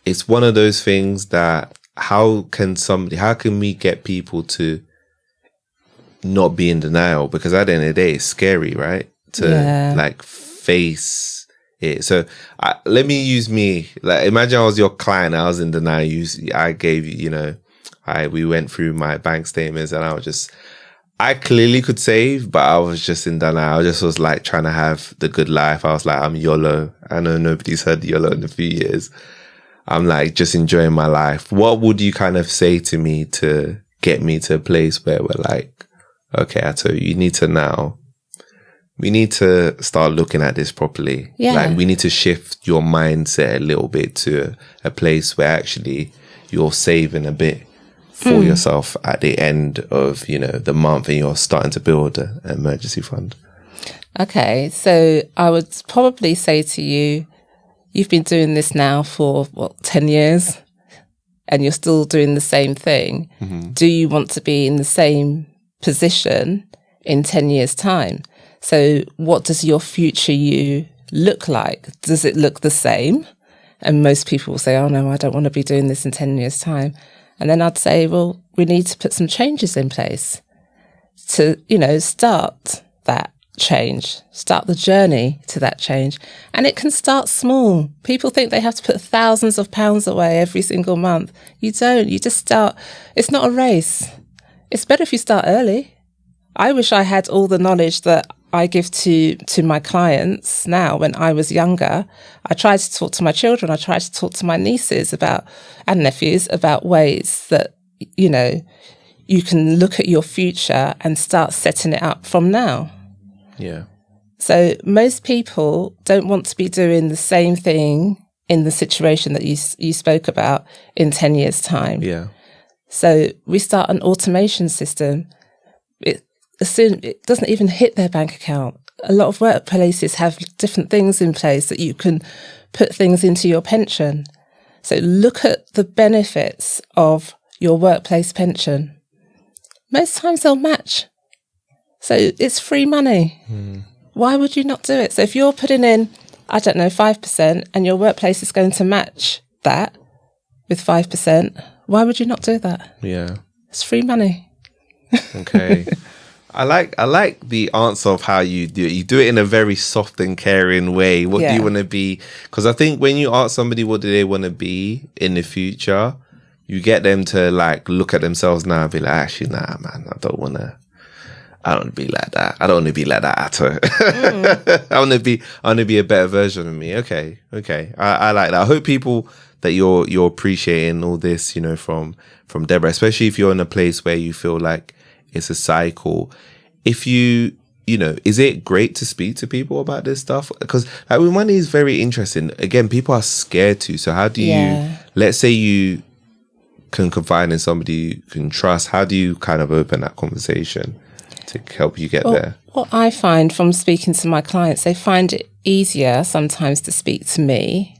It's one of those things that how can we get people to not be in denial? Because at the end of the day, it's scary, right? To face it. So let me use me. Imagine I was your client. I was in denial. I gave you, we went through my bank statements, and I clearly could save, but I was just in denial. I just was trying to have the good life. I was I'm YOLO. I know nobody's heard YOLO in a few years. I'm just enjoying my life. What would you kind of say to me to get me to a place where we're okay, Atto, we need to start looking at this properly. Yeah. We need to shift your mindset a little bit to a place where actually you're saving a bit for yourself at the end of, the month, and you're starting to build an emergency fund. Okay. So I would probably say to you, you've been doing this now for 10 years, and you're still doing the same thing. Mm-hmm. Do you want to be in the same position in 10 years' time? So what does your future you look like? Does it look the same? And most people will say, oh no, I don't want to be doing this in 10 years' time. And then I'd say, well, we need to put some changes in place to, start that change, start the journey to that change. And it can start small. People think they have to put thousands of pounds away every single month. You don't. You just start. It's not a race. It's better if you start early. I wish I had all the knowledge that I give to my clients now. When I was younger, I tried to talk to my children. I tried to talk to my nieces and nephews about ways that, you can look at your future and start setting it up from now. Yeah. So most people don't want to be doing the same thing in the situation that you spoke about in 10 years' time. Yeah. So we start an automation system. It doesn't even hit their bank account. A lot of workplaces have different things in place that you can put things into your pension. So look at the benefits of your workplace pension. Most times they'll match. So it's free money. Why would you not do it? So if you're putting in, 5%, and your workplace is going to match that with 5%, why would you not do that? Yeah. It's free money. Okay. I like the answer of how you do it. You do it in a very soft and caring way. What do you want to be? Because I think when you ask somebody what do they want to be in the future, you get them to look at themselves now and be actually, nah, man, I don't want to be like that. I don't want to be like that at all. I want to be a better version of me. Okay. I like that. I hope people that you're appreciating all this, from Deborah, especially if you're in a place where you feel like it's a cycle. If is it great to speak to people about this stuff? Because money is very interesting. Again, people are scared to. So how do you, let's say you can confide in somebody you can trust, how do you kind of open that conversation to help you get there? What I find from speaking to my clients, they find it easier sometimes to speak to me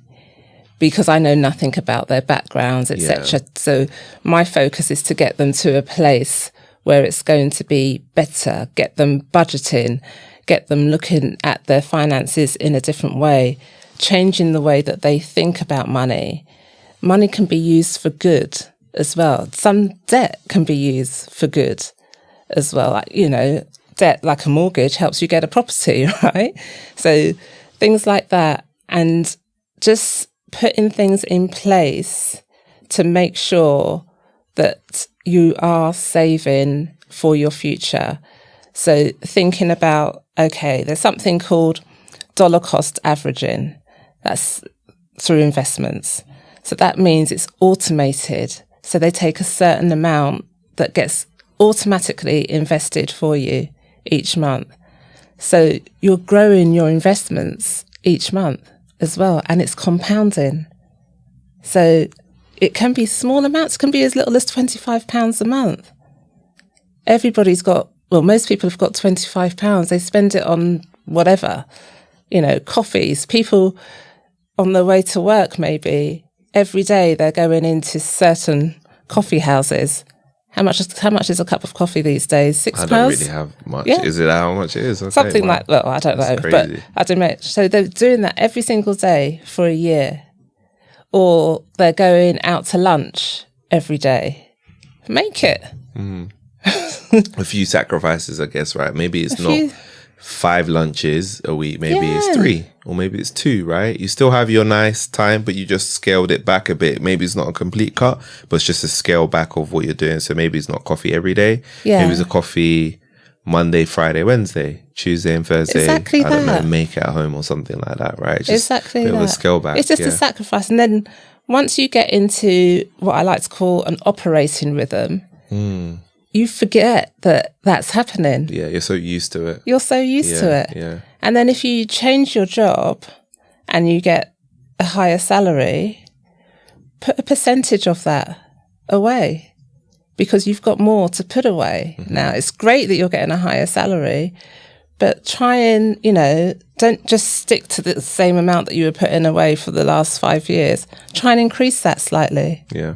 because I know nothing about their backgrounds, etc. So my focus is to get them to a place where it's going to be better, get them budgeting, get them looking at their finances in a different way, changing the way that they think about money. Money can be used for good as well. Some debt can be used for good. as well. Like, debt like a mortgage helps you get a property, right? So things like that, and just putting things in place to make sure that you are saving for your future. So thinking about, okay, there's something called dollar cost averaging. That's through investments. So that means it's automated. So they take a certain amount that gets automatically invested for you each month. So you're growing your investments each month as well, and it's compounding. So it can be small amounts, can be as little as £25 a month. Everybody's got, most people have got £25. They spend it on whatever, coffees. People on their way to work, maybe every day they're going into certain coffee houses. How much is a cup of coffee these days? £6? I don't really have much. Yeah. Is it how much it is? Okay, something like, I don't know, but I don't know. So they're doing that every single day for a year, or they're going out to lunch every day. Make it. A few sacrifices, I guess, right? Maybe it's not 5 lunches a week. Maybe it's 3, or maybe it's 2, right? You still have your nice time, but you just scaled it back a bit. Maybe it's not a complete cut, but it's just a scale back of what you're doing. So maybe it's not coffee every day. Yeah. Maybe it's a coffee Monday, Friday, Wednesday, Tuesday and Thursday. Exactly I don't know, make it at home or something like that, right? Just exactly that. A scale back. It's just a sacrifice. And then once you get into what I like to call an operating rhythm, you forget that that's happening. Yeah, you're so used to it. You're so used to it. Yeah. And then if you change your job and you get a higher salary, put a percentage of that away, because you've got more to put away. Now, it's great that you're getting a higher salary, but try and, don't just stick to the same amount that you were putting away for the last 5 years. Try and increase that slightly. Yeah.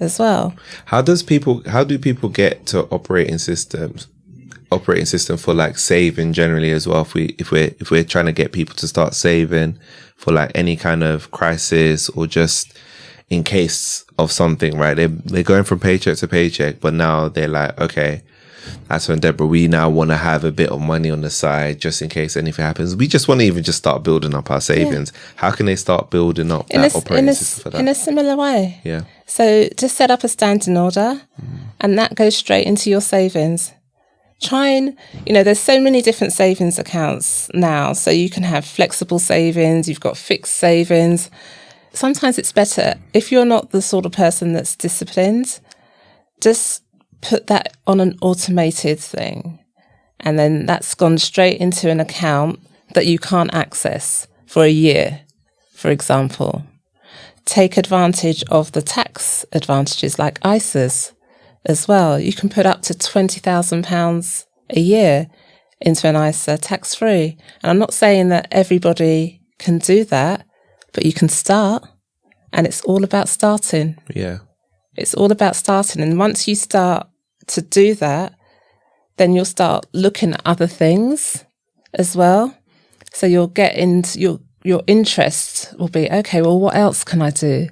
As well. How do people get to operating system for like saving generally as well? If we're trying to get people to start saving for like any kind of crisis, or just in case of something, right? They're going from paycheck to paycheck, but now they're like, okay, Ato and Deborah, we now want to have a bit of money on the side just in case anything happens. We just want to even just start building up our savings. Yeah. How can they start building up that operating system for that? In a similar way. Yeah. So just set up a standing order, and that goes straight into your savings. Try and, there's so many different savings accounts now. So you can have flexible savings, you've got fixed savings. Sometimes it's better, if you're not the sort of person that's disciplined, just put that on an automated thing, and then that's gone straight into an account that you can't access for a year, for example. Take advantage of the tax advantages like ISAs as well. You can put up to £20,000 a year into an ISA tax-free. And I'm not saying that everybody can do that, but you can start, and it's all about starting. Yeah. It's all about starting. And once you start to do that, then you'll start looking at other things as well. So you'll get into your interest will be, okay, well, what else can I do?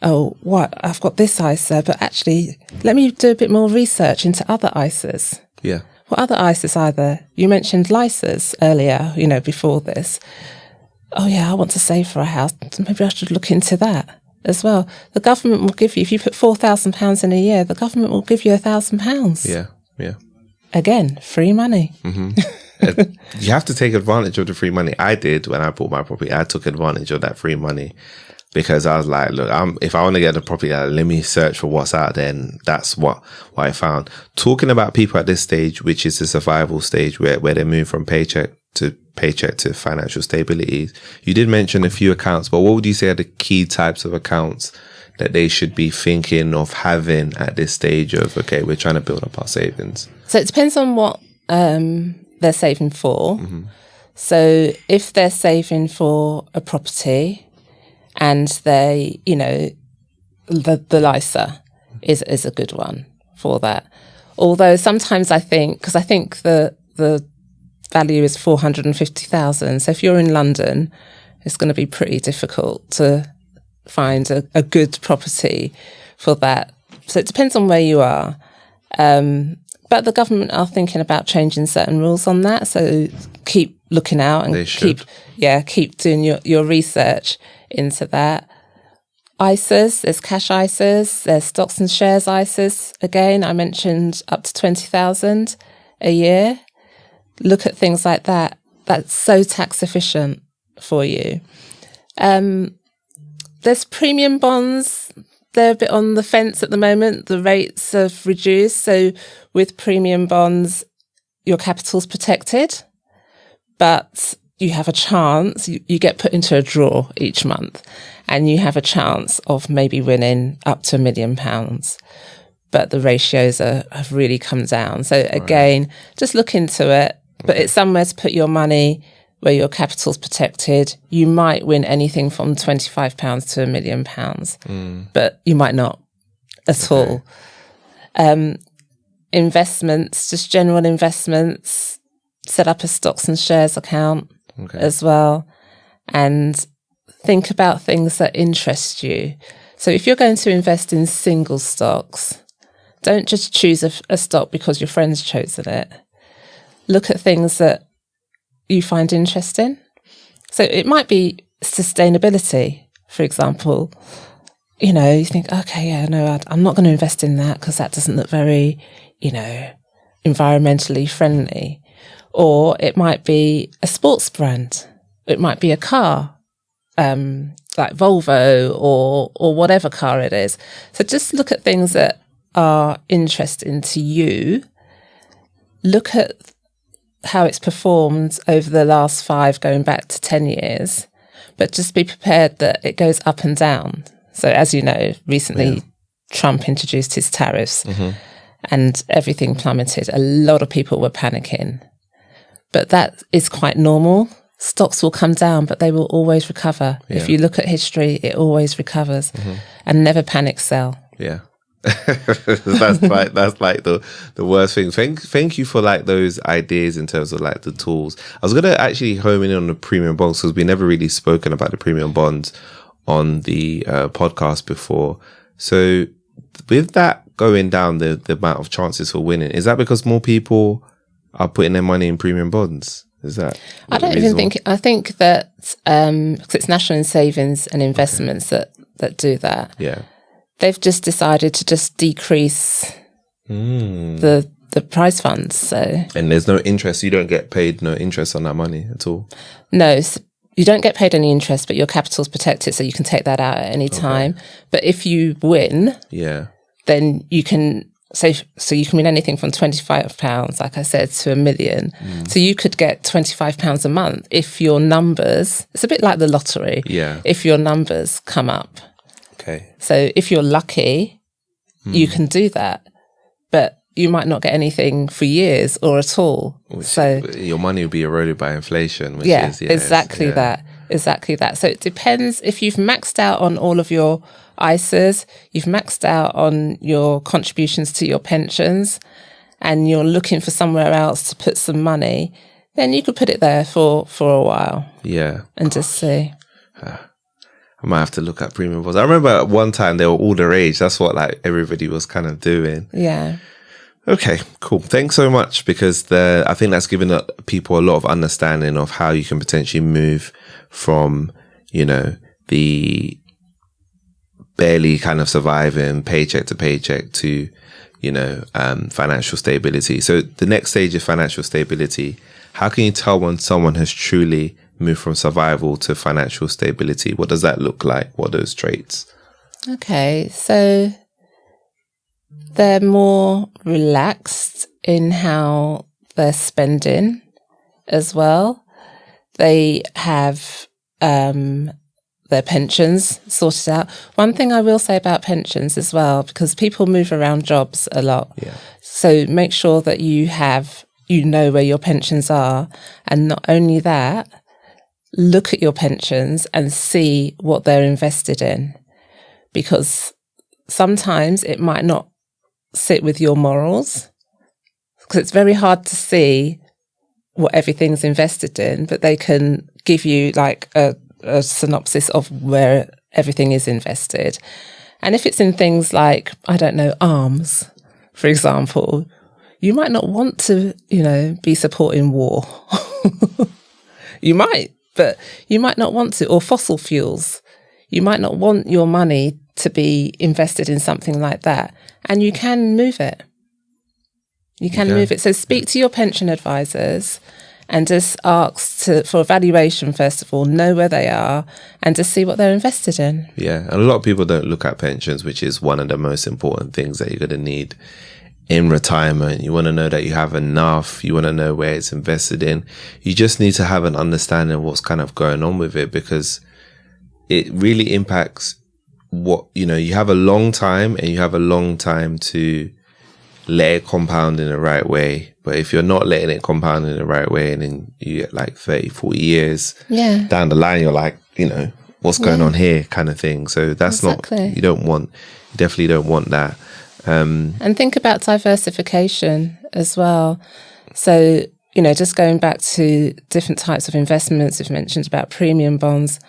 Oh, I've got this ISA, but actually, let me do a bit more research into other ISAs. Yeah. What other ISAs are there? You mentioned LISAs earlier, before this. Oh yeah, I want to save for a house. Maybe I should look into that as well. The government will give you, if you put £4,000 in a year, the government will give you £1,000. Yeah. Again, free money. You have to take advantage of the free money. I did when I bought my property. I took advantage of that free money, because I was like, look, if I want to get a property, let me search for what's out there. And that's what I found. Talking about people at this stage, which is the survival stage, where they move from paycheck to financial stability. You did mention a few accounts, but what would you say are the key types of accounts that they should be thinking of having at this stage of, okay, we're trying to build up our savings? So it depends on what they're saving for. So if they're saving for a property, and they, the LISA is a good one for that. Although sometimes I think the value is 450,000. So if you're in London, it's going to be pretty difficult to find a good property for that. So it depends on where you are. But the government are thinking about changing certain rules on that. So keep looking out and keep doing your research into that. ISAs, there's cash ISAs, there's stocks and shares ISAs. Again, I mentioned up to 20,000 a year. Look at things like that. That's so tax efficient for you. There's premium bonds. They're a bit on the fence at the moment. The rates have reduced. So with premium bonds, your capital's protected, but you have a chance. You get put into a draw each month and you have a chance of maybe winning up to £1 million. But the ratios have really come down. So again, just look into it. But it's somewhere to put your money where your capital's protected. You might win anything from £25 to £1 million, but you might not at all. Investments, just general investments, set up a stocks and shares account as well, and think about things that interest you. So if you're going to invest in single stocks, don't just choose a stock because your friend's chosen it. Look at things that you find interesting. So it might be sustainability, for example. You know, you think, okay, yeah, no, I'm not going to invest in that because that doesn't look very, environmentally friendly. Or it might be a sports brand. It might be a car, like Volvo or whatever car it is. So just look at things that are interesting to you. Look at how it's performed over the last 5, going back to 10 years, but just be prepared that it goes up and down. So as you know, recently Trump introduced his tariffs and everything plummeted. A lot of people were panicking, but that is quite normal. Stocks will come down, but they will always recover. If you look at history, it always recovers, and never panic sell. Yeah. that's like the worst thing. Thank you for like those ideas in terms of like the tools. I was gonna actually home in on the premium bonds because we never really spoken about the premium bonds on the podcast before. So with that going down, the amount of chances for winning, is that because more people are putting their money in premium bonds? Is that? I don't even think. I think that because it's National Savings and Investments that do that. Yeah. They've just decided to just decrease the prize funds. So, and there's no interest. You don't get paid no interest on that money at all. No, so you don't get paid any interest, but your capital's protected, so you can take that out at any time. But if you win, then you can say so you can win anything from £25, like I said, to £1 million. So you could get £25 a month if your numbers. It's a bit like the lottery. Yeah. If your numbers come up. Okay. So if you're lucky, you can do that, but you might not get anything for years or at all. So your money will be eroded by inflation. Which is, exactly that. Exactly that. So it depends if you've maxed out on all of your ISAs, you've maxed out on your contributions to your pensions, and you're looking for somewhere else to put some money, then you could put it there for a while. Yeah. And just see. I might have to look at premium bonds. I remember at one time they were all the rage. That's what like everybody was kind of doing. Yeah. Okay, cool. Thanks so much, because I think that's given people a lot of understanding of how you can potentially move from, the barely kind of surviving paycheck to paycheck to, financial stability. So the next stage of financial stability, how can you tell when someone has truly moved from survival to financial stability? What does that look like? What are those traits? Okay, so they're more relaxed in how they're spending as well. They have their pensions sorted out. One thing I will say about pensions as well, because people move around jobs a lot. Yeah. So make sure that you know where your pensions are. And not only that, look at your pensions and see what they're invested in. Because sometimes it might not sit with your morals, because it's very hard to see what everything's invested in, but they can give you like a synopsis of where everything is invested. And if it's in things like, I don't know, arms, for example, you might not want to, be supporting war. You might, but you might not want to, or fossil fuels. You might not want your money to be invested in something like that. And you can move it. You can move it. So speak to your pension advisors and just ask for evaluation, first of all, know where they are and just see what they're invested in. Yeah. And a lot of people don't look at pensions, which is one of the most important things that you're going to need in retirement. You want to know that you have enough. You want to know where it's invested in. You just need to have an understanding of what's kind of going on with it, because it really impacts what, you have a long time, and you have a long time to let it compound in the right way. But if you're not letting it compound in the right way, and then you get like 30, 40 years down the line, you're like, what's going on here kind of thing. So that's not, you definitely don't want that. And think about diversification as well. So, just going back to different types of investments, we've mentioned about premium bonds,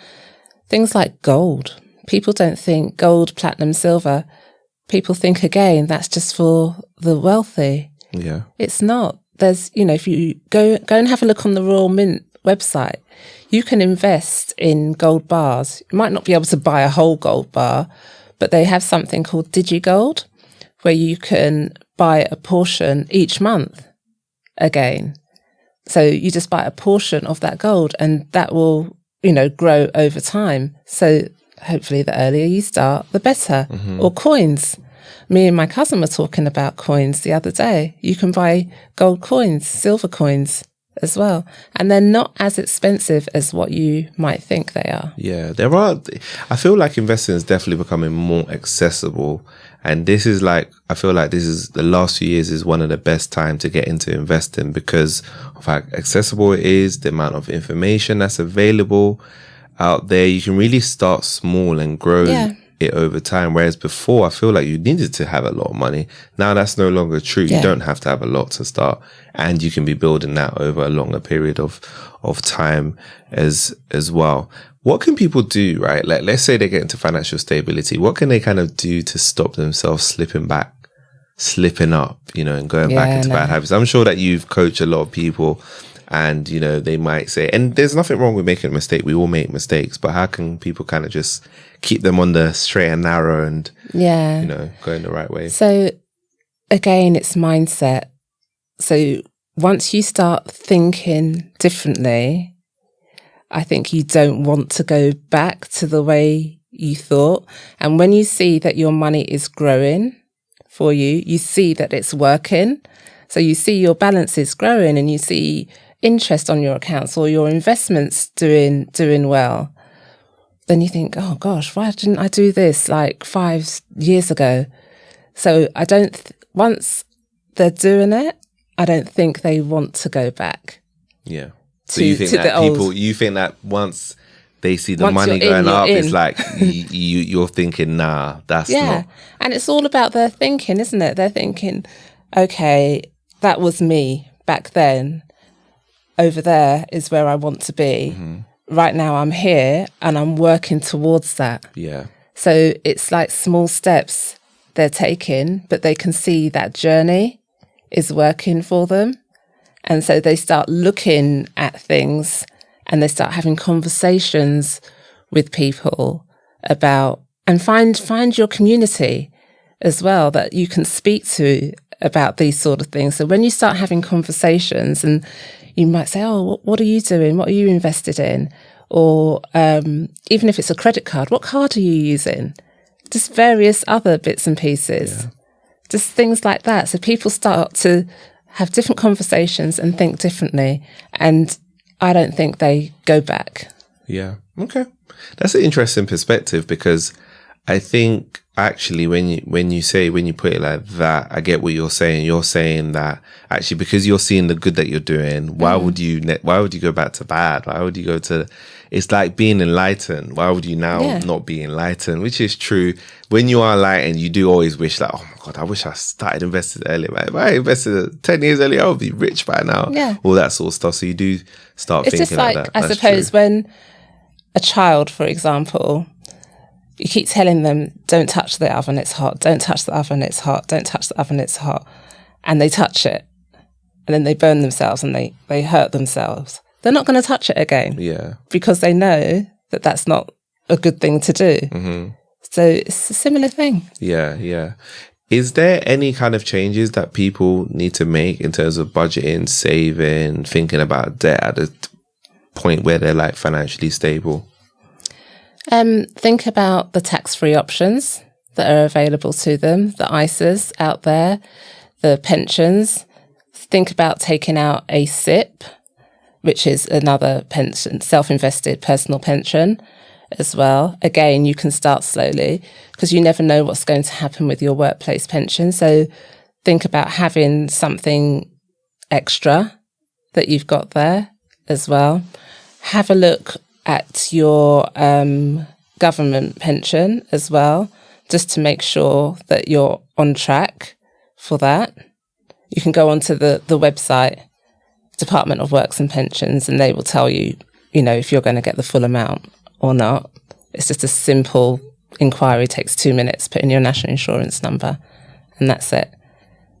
things like gold. People don't think gold, platinum, silver. People think, again, that's just for the wealthy. Yeah. It's not. There's, if you go and have a look on the Royal Mint website, you can invest in gold bars. You might not be able to buy a whole gold bar, but they have something called DigiGold, where you can buy a portion each month again. So you just buy a portion of that gold, and that will, grow over time. So hopefully the earlier you start, the better. Or coins. Me and my cousin were talking about coins the other day. You can buy gold coins, silver coins as well. And they're not as expensive as what you might think they are. Yeah, there are. I feel like investing is definitely becoming more accessible. And this is I feel like this is the last few years is one of the best time to get into investing, because of how accessible it is, the amount of information that's available out there. You can really start small and grow it over time. Whereas before, I feel like you needed to have a lot of money. Now that's no longer true. You don't have to have a lot to start, and you can be building that over a longer period of time as well. What can people do, right? Like, let's say they get into financial stability. What can they kind of do to stop themselves slipping up, and going back into bad habits? I'm sure that you've coached a lot of people, and, they might say, and there's nothing wrong with making a mistake. We all make mistakes, but how can people kind of just keep them on the straight and narrow and, go in the right way? So again, it's mindset. So once you start thinking differently, I think you don't want to go back to the way you thought. And when you see that your money is growing for you, you see that it's working. So you see your balance is growing, and you see interest on your accounts, or your investments doing well. Then you think, oh gosh, why didn't I do this like 5 years ago? So I don't, once they're doing it, I don't think they want to go back. Yeah. So you think that you think that once they see the money going up, it's like you're thinking, nah, that's not. Yeah, and it's all about their thinking, isn't it? They're thinking, okay, that was me back then. Over there is where I want to be. Right now I'm here, and I'm working towards that. Yeah. So it's like small steps they're taking, but they can see that journey is working for them. And so they start looking at things, and they start having conversations with people about, and find your community as well that you can speak to about these sort of things. So when you start having conversations, and you might say, oh, what are you doing? What are you invested in? Or even if it's a credit card, what card are you using? Just various other bits and pieces. Just things like that. So people start to have different conversations and think differently. And I don't think they go back. Yeah. Okay. That's an interesting perspective, because I think actually when you put it like that, I get what you're saying. You're saying that actually, because you're seeing the good that you're doing, why would you go back to bad? Why would you go to, it's like being enlightened. Why would you now not be enlightened? Which is true. When you are enlightened, you do always wish like, oh my God, I wish I started investing earlier. Man. If I invested 10 years earlier, I would be rich by now. Yeah. All that sort of stuff. So you do start thinking like that. I suppose when a child, for example, you keep telling them, don't touch the oven, it's hot. Don't touch the oven, it's hot. Don't touch the oven, it's hot. and they touch it and then they burn themselves and they hurt themselves, they're not going to touch it again. Yeah. Because they know that that's not a good thing to do. Mm-hmm. So it's a similar thing. Yeah, yeah. Is there any kind of changes that people need to make in terms of budgeting, saving, thinking about debt at a point where they're like financially stable? Think about the tax-free options that are available to them, the ISAs out there, the pensions. Think about taking out a SIP, which is another pension, self-invested personal pension as well. Again, you can start slowly because you never know what's going to happen with your workplace pension. So think about having something extra that you've got there as well. Have a look at your government pension as well, just to make sure that you're on track for that. You can go onto the website, Department of Works and Pensions, and they will tell you, if you're going to get the full amount or not. It's just a simple inquiry, takes 2 minutes, put in your national insurance number, and that's it.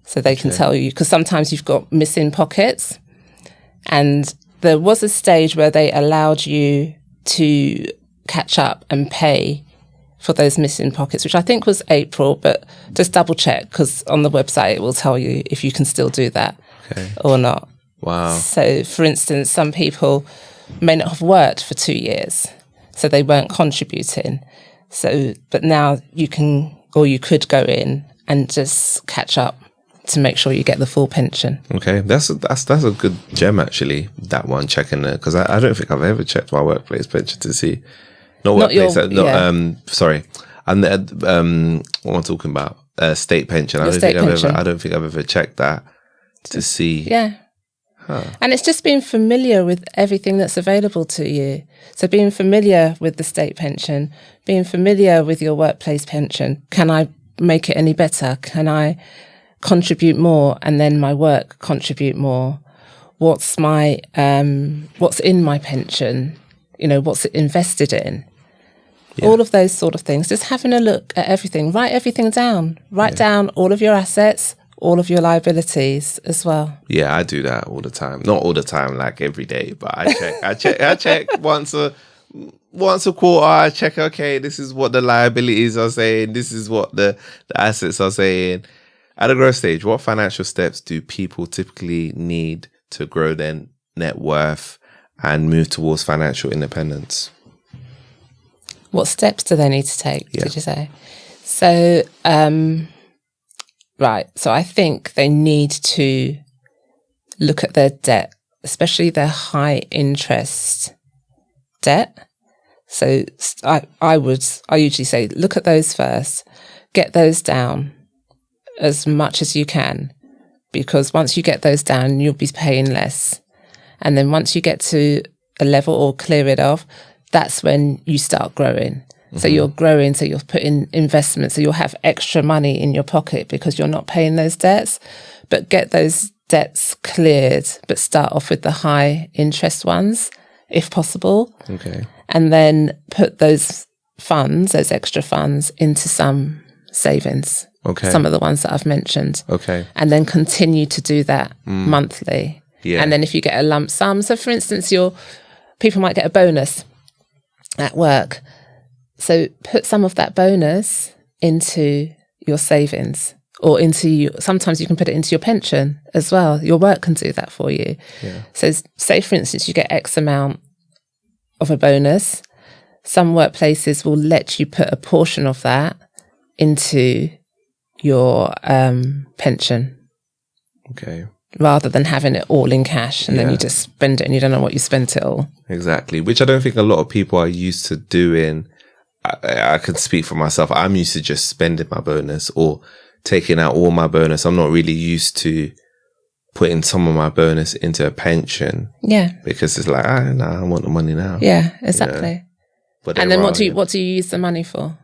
So they can tell you, because sometimes you've got missing pockets. And there was a stage where they allowed you to catch up and pay for those missing pockets, which I think was April, but just double check, because on the website it will tell you if you can still do that or not. Wow. So, for instance, some people may not have worked for 2 years, so they weren't contributing. So, but now you could go in and just catch up to make sure you get the full pension. Okay, that's a good gem actually. That one, checking it, because I don't think I've ever checked my workplace pension to see. Sorry. And what am I talking about? State pension. I don't think I've ever checked that to see. Yeah. Huh. And it's just being familiar with everything that's available to you. So being familiar with the state pension, being familiar with your workplace pension. Can I make it any better? Can I contribute more and then my work contribute more? What's in my pension? What's it invested in? Yeah. All of those sort of things. Just having a look at everything. Write everything down. Write down all of your assets, all of your liabilities as well. Yeah, I do that all the time. Not all the time, like every day, but I check once a quarter. I check, okay, this is what the liabilities are saying. This is what the assets are saying. At a growth stage, what financial steps do people typically need to grow their net worth and move towards financial independence? What steps do they need to take, did you say? So, right. So I think they need to look at their debt, especially their high interest debt. So I usually say, look at those first, get those down as much as you can, because once you get those down, you'll be paying less. And then once you get to a level or clear it off, that's when you start growing. Mm-hmm. So you're growing, so you're putting investments, so you'll have extra money in your pocket because you're not paying those debts. But get those debts cleared, but start off with the high interest ones, if possible. Okay. And then put those funds, those extra funds, into some savings. Okay. Some of the ones that I've mentioned. Okay. And then continue to do that monthly. Yeah. And then if you get a lump sum, so for instance, people might get a bonus at work. So put some of that bonus into your savings or sometimes you can put it into your pension as well. Your work can do that for you. Yeah. So say, for instance, you get X amount of a bonus. Some workplaces will let you put a portion of that into your pension. Okay. Rather than having it all in cash and then you just spend it and you don't know what you spent it all. Exactly, which I don't think a lot of people are used to doing. I can speak for myself. I'm used to just spending my bonus or taking out all my bonus. I'm not really used to putting some of my bonus into a pension. Yeah. Because it's like, I want the money now. Yeah, exactly. But and then what do you use the money for?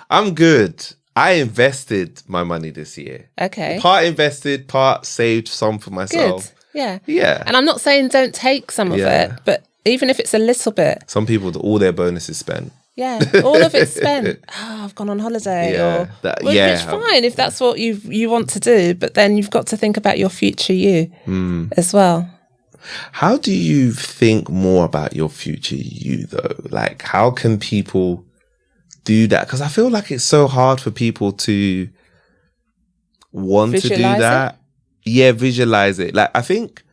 I'm good. I invested my money this year. Okay. Part invested, part saved some for myself. Good. Yeah. Yeah. And I'm not saying don't take some of it, but even if it's a little bit. Some people, all their bonus is spent. Yeah, all of it's spent. I've gone on holiday, which fine if that's what you want to do, but then you've got to think about your future you as well. How do you think more about your future you though? Like, how can people do that? Because I feel like it's so hard for people to want to do that. Yeah, visualize it. Like, I think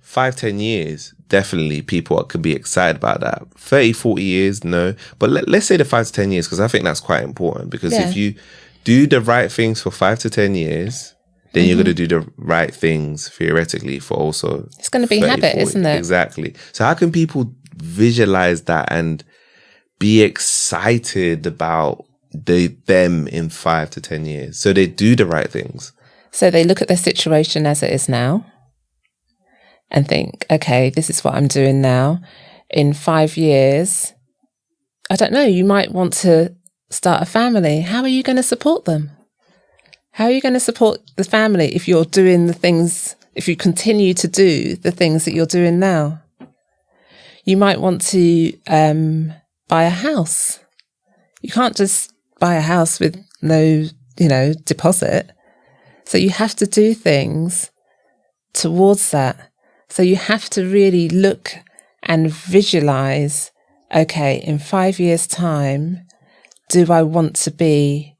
5-10 years, definitely people could be excited about that. 30-40 years, no. But let's say the 5 to 10 years, because I think that's quite important. Because if you do the right things for 5 to 10 years, then you're going to do the right things theoretically for also. It's going to be 30, habit, 40. Isn't it? Exactly. So how can people visualize that and be excited about them in 5 to 10 years? So they do the right things. So they look at their situation as it is now and think, okay, this is what I'm doing now. In 5 years, I don't know, you might want to start a family. How are you going to support them? How are you going to support the family if you're doing the things, if you continue to do the things that you're doing now? You might want to buy a house. You can't just buy a house with no, deposit. So you have to do things towards that. So you have to really look and visualize, okay, in 5 years' time, do I want to be,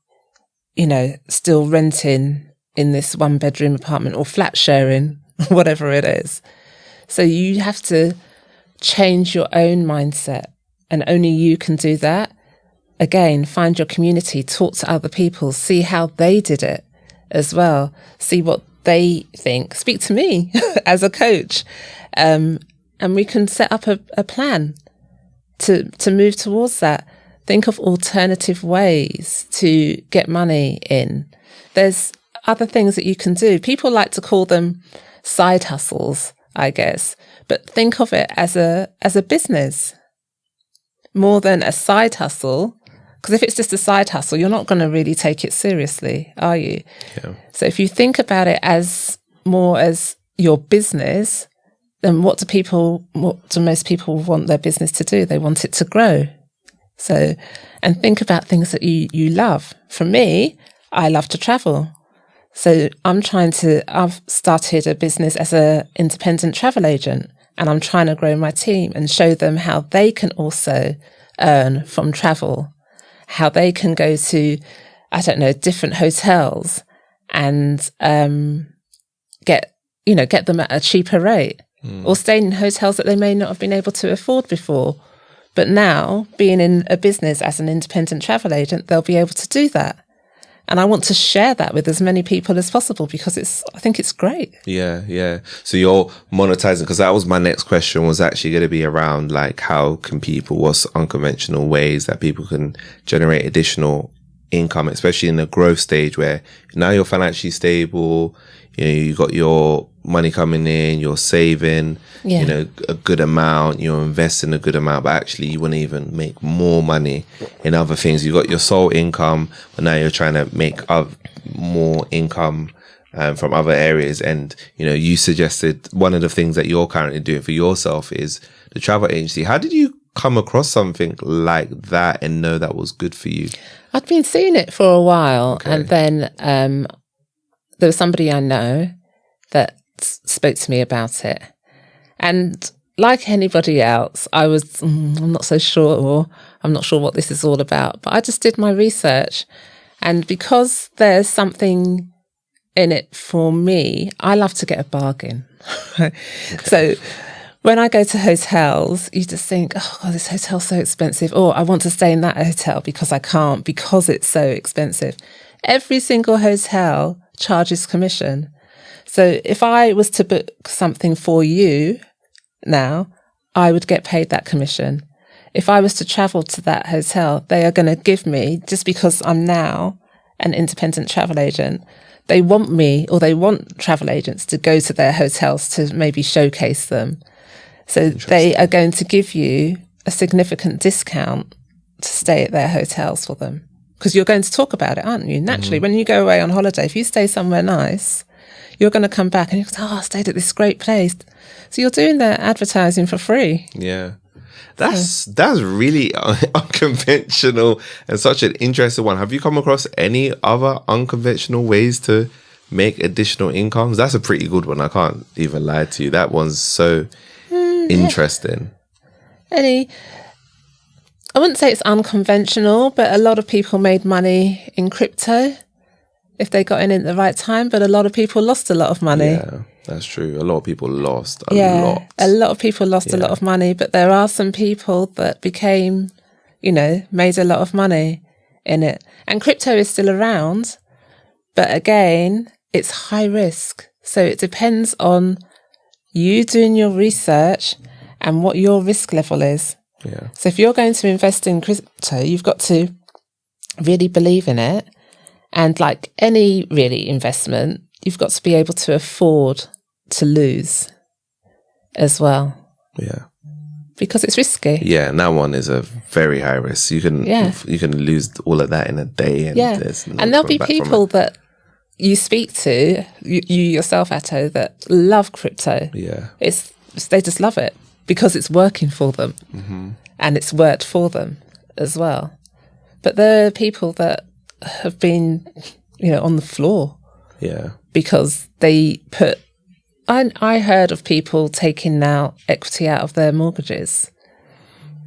still renting in this 1-bedroom apartment or flat sharing, whatever it is? So you have to change your own mindset, and only you can do that. Again, find your community, talk to other people, see how they did it as well, see what they think, speak to me as a coach, and we can set up a plan to move towards that. Think of alternative ways to get money in. There's other things that you can do. People like to call them side hustles, I guess, but think of it as a business more than a side hustle. Because if it's just a side hustle, you're not going to really take it seriously, are you? Yeah. So if you think about it as more as your business, then what do most people want their business to do? They want it to grow. So, and think about things that you love. For me, I love to travel. So I've started a business as an independent travel agent, and I'm trying to grow my team and show them how they can also earn from travel. How they can go to, different hotels and get them at a cheaper rate, or stay in hotels that they may not have been able to afford before. But now, being in a business as an independent travel agent, they'll be able to do that. And I want to share that with as many people as possible because I think it's great. Yeah. So you're monetizing, because that was my next question, was actually going to be around like, how can people, what's unconventional ways that people can generate additional income, especially in the growth stage where now you're financially stable, you got your money coming in, you're saving, a good amount, you're investing a good amount, but actually you want to even make more money in other things. You got your sole income, but now you're trying to make more income from other areas. And, you suggested one of the things that you're currently doing for yourself is the travel agency. How did you come across something like that and know that was good for you? I'd been seeing it for a while, and then there was somebody I know that spoke to me about it. And like anybody else, I was, I'm not so sure, or I'm not sure what this is all about, but I just did my research. And because there's something in it for me, I love to get a bargain. So when I go to hotels, you just think, oh, God, this hotel's so expensive. Or I want to stay in that hotel because I can't, because it's so expensive. Every single hotel charges commission. So if I was to book something for you now, I would get paid that commission. If I was to travel to that hotel, they are going to give me, just because I'm now an independent travel agent, they want me, or they want travel agents to go to their hotels to maybe showcase them. So they are going to give you a significant discount to stay at their hotels for them. Because you're going to talk about it, aren't you? Naturally, when you go away on holiday, if you stay somewhere nice, you're going to come back and you're going to say, oh, I stayed at this great place. So you're doing their advertising for free. Yeah. That's really unconventional and such an interesting one. Have you come across any other unconventional ways to make additional incomes? That's a pretty good one. I can't even lie to you. That one's so interesting. I wouldn't say it's unconventional, but a lot of people made money in crypto if they got in at the right time, but a lot of people lost a lot of money. Yeah, that's true. A lot of people lost a lot. A lot of people lost a lot of money, but there are some people that became, made a lot of money in it. And crypto is still around, but again, it's high risk. So it depends on you doing your research and what your risk level is. Yeah. So if you're going to invest in crypto, you've got to really believe in it. And like any really investment, you've got to be able to afford to lose as well. Yeah. Because it's risky. Yeah, and that one is a very high risk. You can lose all of that in a day. And and there'll be people that you speak to, you yourself, Atto, that love crypto. Yeah. They just love it because it's working for them. Mm-hmm. And it's worked for them as well. But there are people that have been, on the floor. Yeah. Because they put... I heard of people taking now equity out of their mortgages.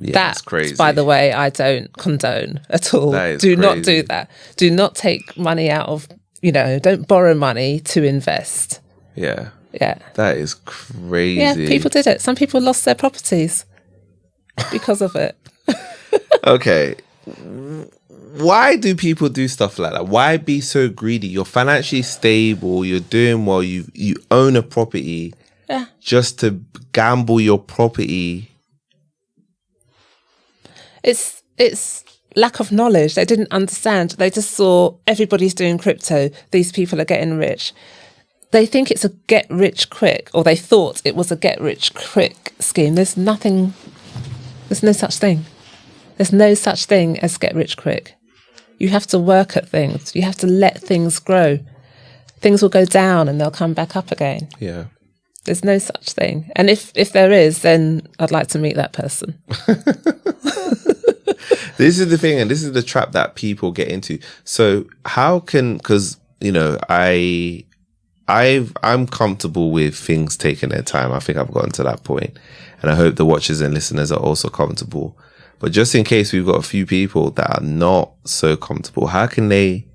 Yeah, that's crazy. By the way, I don't condone at all. Do not do that. Do not take money out of, don't borrow money to invest. Yeah. Yeah. That is crazy. Yeah, people did it. Some people lost their properties because of it. Okay. Why do people do stuff like that? Why be so greedy? You're financially stable, you're doing well, you own a property, just to gamble your property. It's lack of knowledge. They didn't understand. They just saw everybody's doing crypto. These people are getting rich. They think it's a get rich quick, or they thought it was a get rich quick scheme. There's no such thing. There's no such thing as get rich quick. You have to work at things. You have to let things grow. Things will go down and they'll come back up again. Yeah. There's no such thing. And if there is, then I'd like to meet that person. This is the thing, and this is the trap that people get into. So because, I'm comfortable with things taking their time. I think I've gotten to that point. And I hope the watchers and listeners are also comfortable. But just in case we've got a few people that are not so comfortable, how can they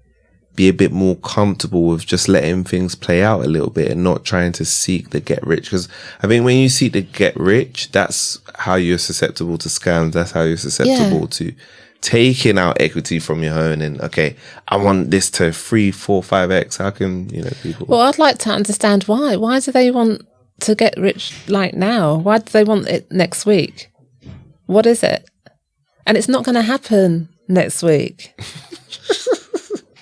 be a bit more comfortable with just letting things play out a little bit and not trying to seek the get rich? Because I think when you seek the get rich, that's how you're susceptible to scams. That's how you're susceptible to taking out equity from your own. And okay, I want this to 3, 4, 5x. How can, people... Well, I'd like to understand why. Why do they want to get rich like now? Why do they want it next week? What is it? And it's not going to happen next week.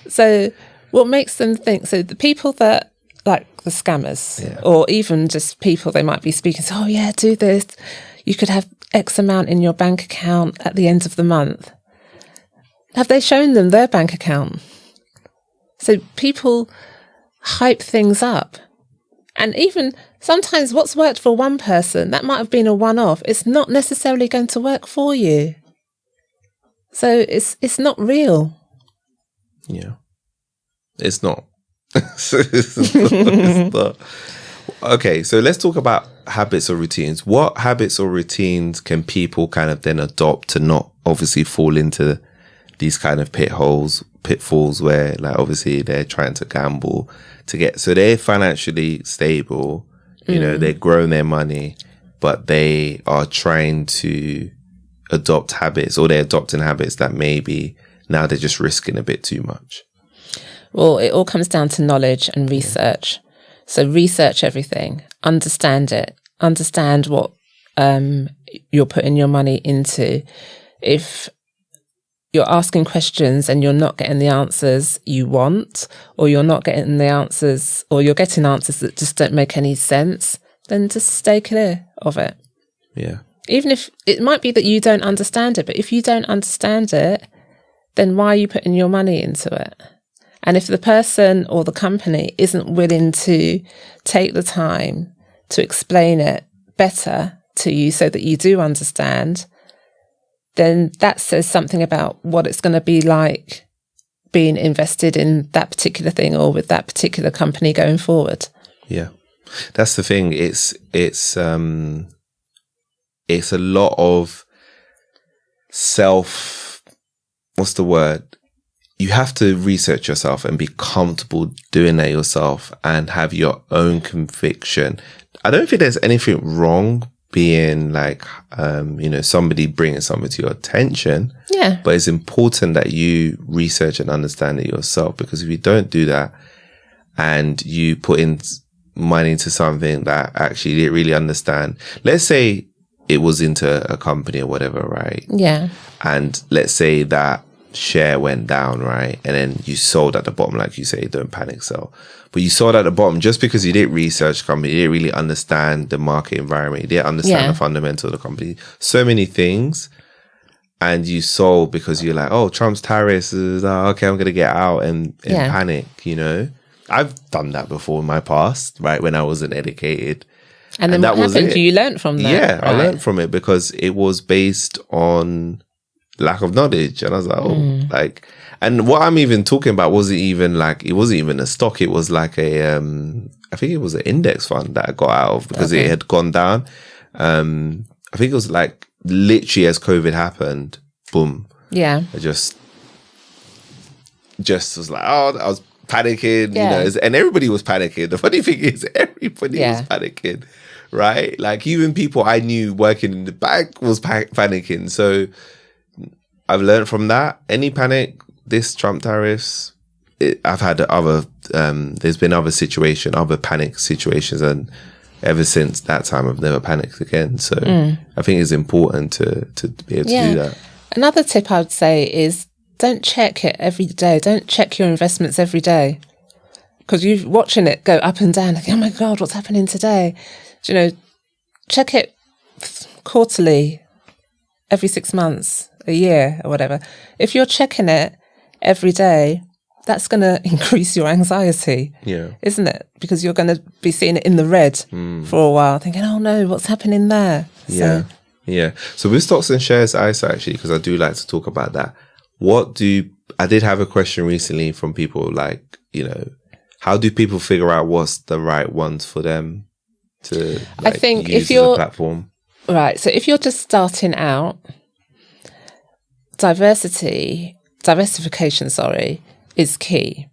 So what makes them think? So the people that, like the scammers, or even just people they might be speaking to, oh yeah, do this. You could have X amount in your bank account at the end of the month. Have they shown them their bank account? So people hype things up. And even sometimes what's worked for one person, that might have been a one-off. It's not necessarily going to work for you. So it's not real. Yeah. It's not. It's not. Okay, so let's talk about habits or routines. What habits or routines can people kind of then adopt to not obviously fall into these kind of pitfalls where, like, obviously they're trying to gamble to get, so they're financially stable, they're growing their money, but they are trying to adopt habits, or they're adopting habits that maybe now they're just risking a bit too much? Well, it all comes down to knowledge and research. So research everything, understand it, understand what you're putting your money into. If you're asking questions and you're not getting the answers you want, or you're not getting the answers, or you're getting answers that just don't make any sense, then just stay clear of it. Yeah. Even if it might be that you don't understand it, but if you don't understand it, then why are you putting your money into it? And if the person or the company isn't willing to take the time to explain it better to you so that you do understand, then that says something about what it's going to be like being invested in that particular thing or with that particular company going forward. Yeah, that's the thing. It's a lot of what's the word? You have to research yourself and be comfortable doing that yourself and have your own conviction. I don't think there's anything wrong being like, somebody bringing something to your attention. Yeah. But it's important that you research and understand it yourself, because if you don't do that and you put in money into something that actually you didn't really understand, let's say it was into a company or whatever, right? Yeah. And let's say that share went down, right? And then you sold at the bottom, like you say, don't panic sell. But you sold at the bottom just because you didn't research the company, you didn't really understand the market environment, you didn't understand the fundamentals of the company. So many things. And you sold because you're like, oh, Trump's tariffs is, okay, I'm going to get out and panic, I've done that before in my past, right? When I wasn't educated. And then what happened? You learned from that. Yeah, right? I learned from it because it was based on lack of knowledge. And I was like, and what I'm even talking about wasn't even a stock. It was like I think it was an index fund that I got out of because it had gone down. I think it was like literally as COVID happened, boom. Yeah. I just was like, I was panicking, and everybody was panicking. The funny thing is everybody was panicking, right? Like even people I knew working in the bank was panicking. So I've learned from that. Any panic, this Trump tariffs, I've had there's been other panic situations, and ever since that time I've never panicked again. So I think it's important to be able to do that. Another tip I would say is don't check it every day. Don't check your investments every day, because you're watching it go up and down. Like, oh my God, what's happening today? Check it quarterly, every 6 months, a year or whatever. If you're checking it every day, that's going to increase your anxiety, isn't it? Because you're going to be seeing it in the red for a while, thinking, oh no, what's happening there? Yeah. So with stocks and shares ISA, actually, because I do like to talk about that, I did have a question recently from people like, how do people figure out what's the right ones for them to I think use if you're as a platform? Right. So if you're just starting out, diversification, is key.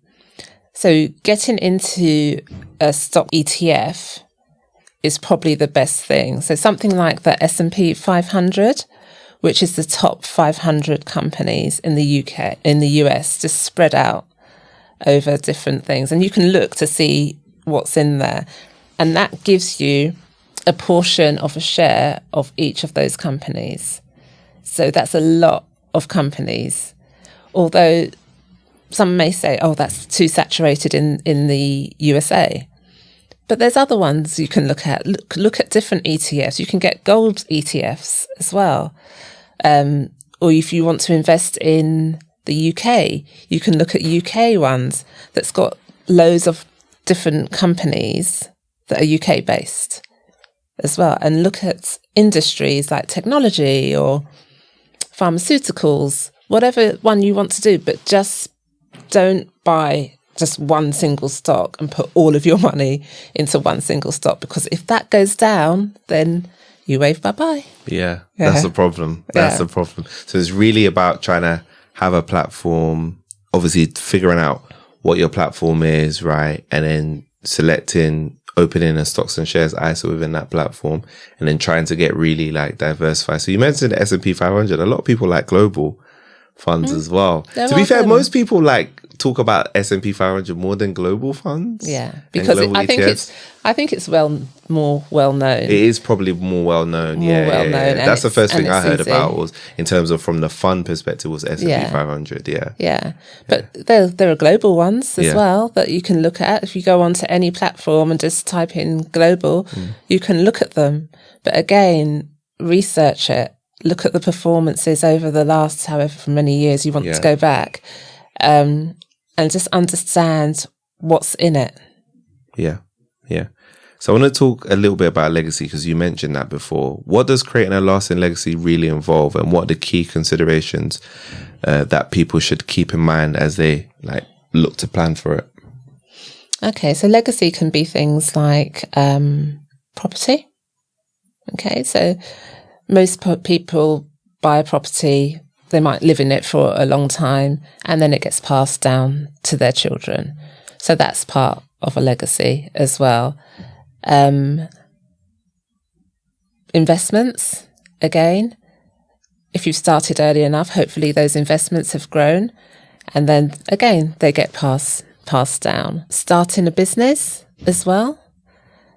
So getting into a stock ETF is probably the best thing. So something like the S&P 500, which is the top 500 companies in the UK, in the US, just spread out over different things. And you can look to see what's in there. And that gives you a portion of a share of each of those companies. So that's a lot of companies. Although some may say, oh, that's too saturated in the USA. But there's other ones you can look at. Look at different ETFs. You can get gold ETFs as well. Or if you want to invest in the UK, you can look at UK ones that's got loads of different companies that are UK based as well. And look at industries like technology or pharmaceuticals, whatever one you want to do, but just don't buy just one single stock and put all of your money into one single stock, because if that goes down, then you wave bye-bye. Yeah, that's the problem. That's the problem. So it's really about trying to have a platform, obviously figuring out what your platform is, right? And then opening a stocks and shares ISA within that platform, and then trying to get really like diversified. So you mentioned the S&P 500. A lot of people like global funds as well. To be fair, most people talk about S&P 500 more than global funds. Yeah, because I think it's more well known. It is probably more well known. Known. That's the first thing I heard about, was in terms of from the fund perspective, was S&P 500. Yeah. But there are global ones as well that you can look at. If you go onto any platform and just type in global, you can look at them. But again, research it. Look at the performances over the last however many years you want to go back, and just understand what's in it. Yeah. So I want to talk a little bit about legacy, because you mentioned that before. What does creating a lasting legacy really involve, and what are the key considerations that people should keep in mind as they look to plan for it? Okay, so legacy can be things like property. Okay, so most people buy a property, they might live in it for a long time, and then it gets passed down to their children. So that's part of a legacy as well. Investments, again, if you've started early enough, hopefully those investments have grown, and then again they get passed down. Starting a business as well.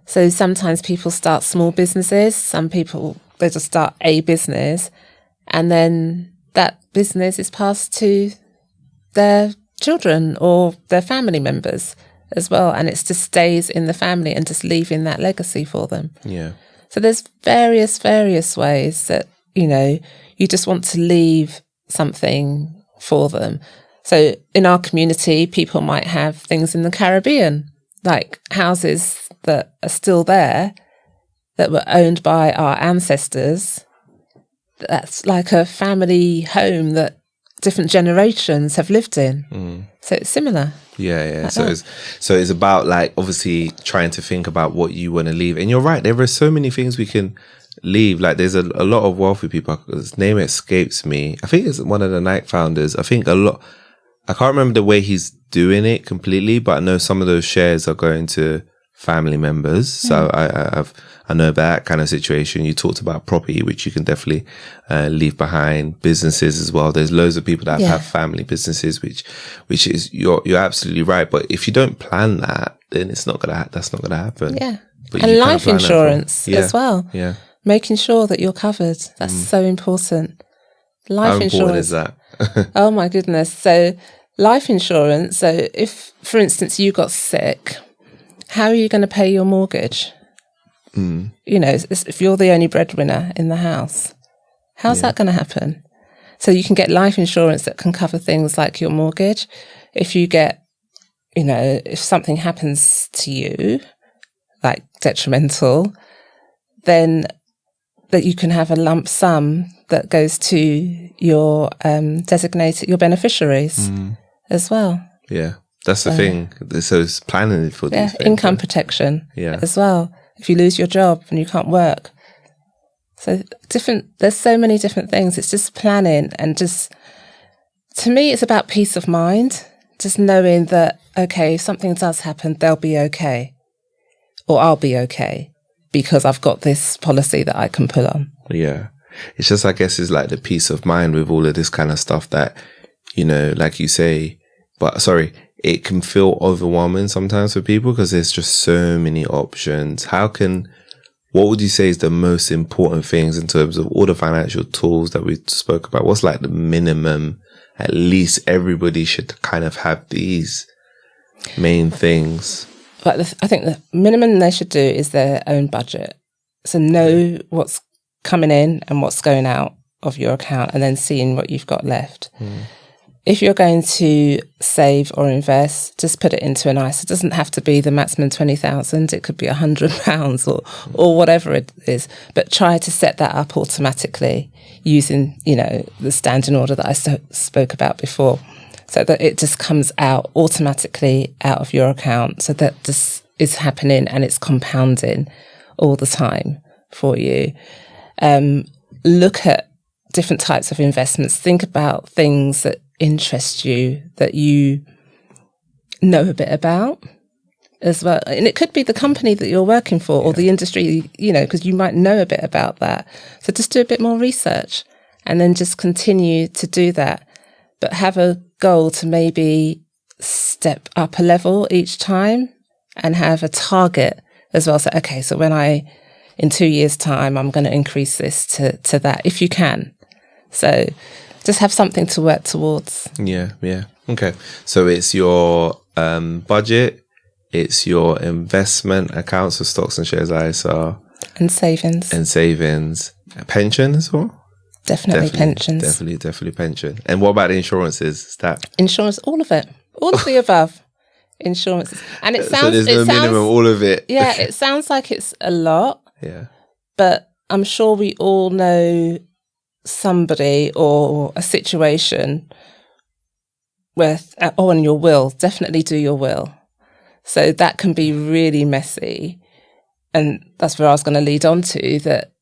So sometimes people start small businesses, some people they just start a business, and then that business is passed to their children or their family members as well, and it just stays in the family and just leaving that legacy for them. Yeah. So there's various ways that, you just want to leave something for them. So in our community, people might have things in the Caribbean, like houses that are still there that were owned by our ancestors. That's like a family home that different generations have lived in. So it's similar. Yeah. So it's about obviously trying to think about what you want to leave. And you're right, there are so many things we can leave. There's a lot of wealthy people. His name escapes me. I think it's one of the Nike founders. I think I can't remember the way he's doing it completely, but I know some of those shares are going to family members. So I know that kind of situation. You talked about property, which you can definitely leave behind. Businesses as well. There's loads of people that have family businesses, which is you're absolutely right. But if you don't plan that, then that's not gonna happen. Yeah, But and life insurance as well. Yeah, making sure that you're covered. That's so important. Life How insurance. important is that? Oh my goodness. So life insurance. So if, for instance, you got sick, how are you going to pay your mortgage? If you're the only breadwinner in the house, how's that going to happen? So you can get life insurance that can cover things like your mortgage. If you get, if something happens to you, like detrimental, then that you can have a lump sum that goes to your your beneficiaries as well. Yeah, that's the thing. So it's planning for these things. Income protection as well. If you lose your job and you can't work. So there's so many different things. It's just planning, and just, to me, it's about peace of mind. Just knowing that, okay, if something does happen, they'll be okay. Or I'll be okay, because I've got this policy that I can pull on. Yeah. It's just, I guess, it's like the peace of mind with all of this kind of stuff that, like you say, it can feel overwhelming sometimes for people because there's just so many options. What would you say is the most important things in terms of all the financial tools that we spoke about? What's the minimum, at least everybody should kind of have these main things? But I think the minimum they should do is their own budget. So know what's coming in and what's going out of your account, and then seeing what you've got left. If you're going to save or invest, just put it into an ISA. It doesn't have to be the maximum 20,000. It could be £100 or whatever it is. But try to set that up automatically using, the standing order that I spoke about before, so that it just comes out automatically out of your account. So that this is happening and it's compounding all the time for you. Look at different types of investments. Think about things that interest you, that you know a bit about as well. And it could be the company that you're working for or the industry, because you might know a bit about that. So just do a bit more research and then just continue to do that. But have a goal to maybe step up a level each time and have a target as well. So, okay, so in 2 years' time, I'm going to increase this to that, if you can. So just have something to work towards. Yeah. Okay. So it's your budget, it's your investment accounts for stocks and shares, ISR. And savings. Pension as well? Definitely pensions. Definitely pension. And what about insurances? Insurance, all of it. All of the above. insurances. And it sounds... So there's no minimum, all of it. Yeah, it sounds like it's a lot. Yeah. But I'm sure we all know somebody or a situation where, on your will, definitely do your will. So that can be really messy. And that's where I was going to lead on to, that,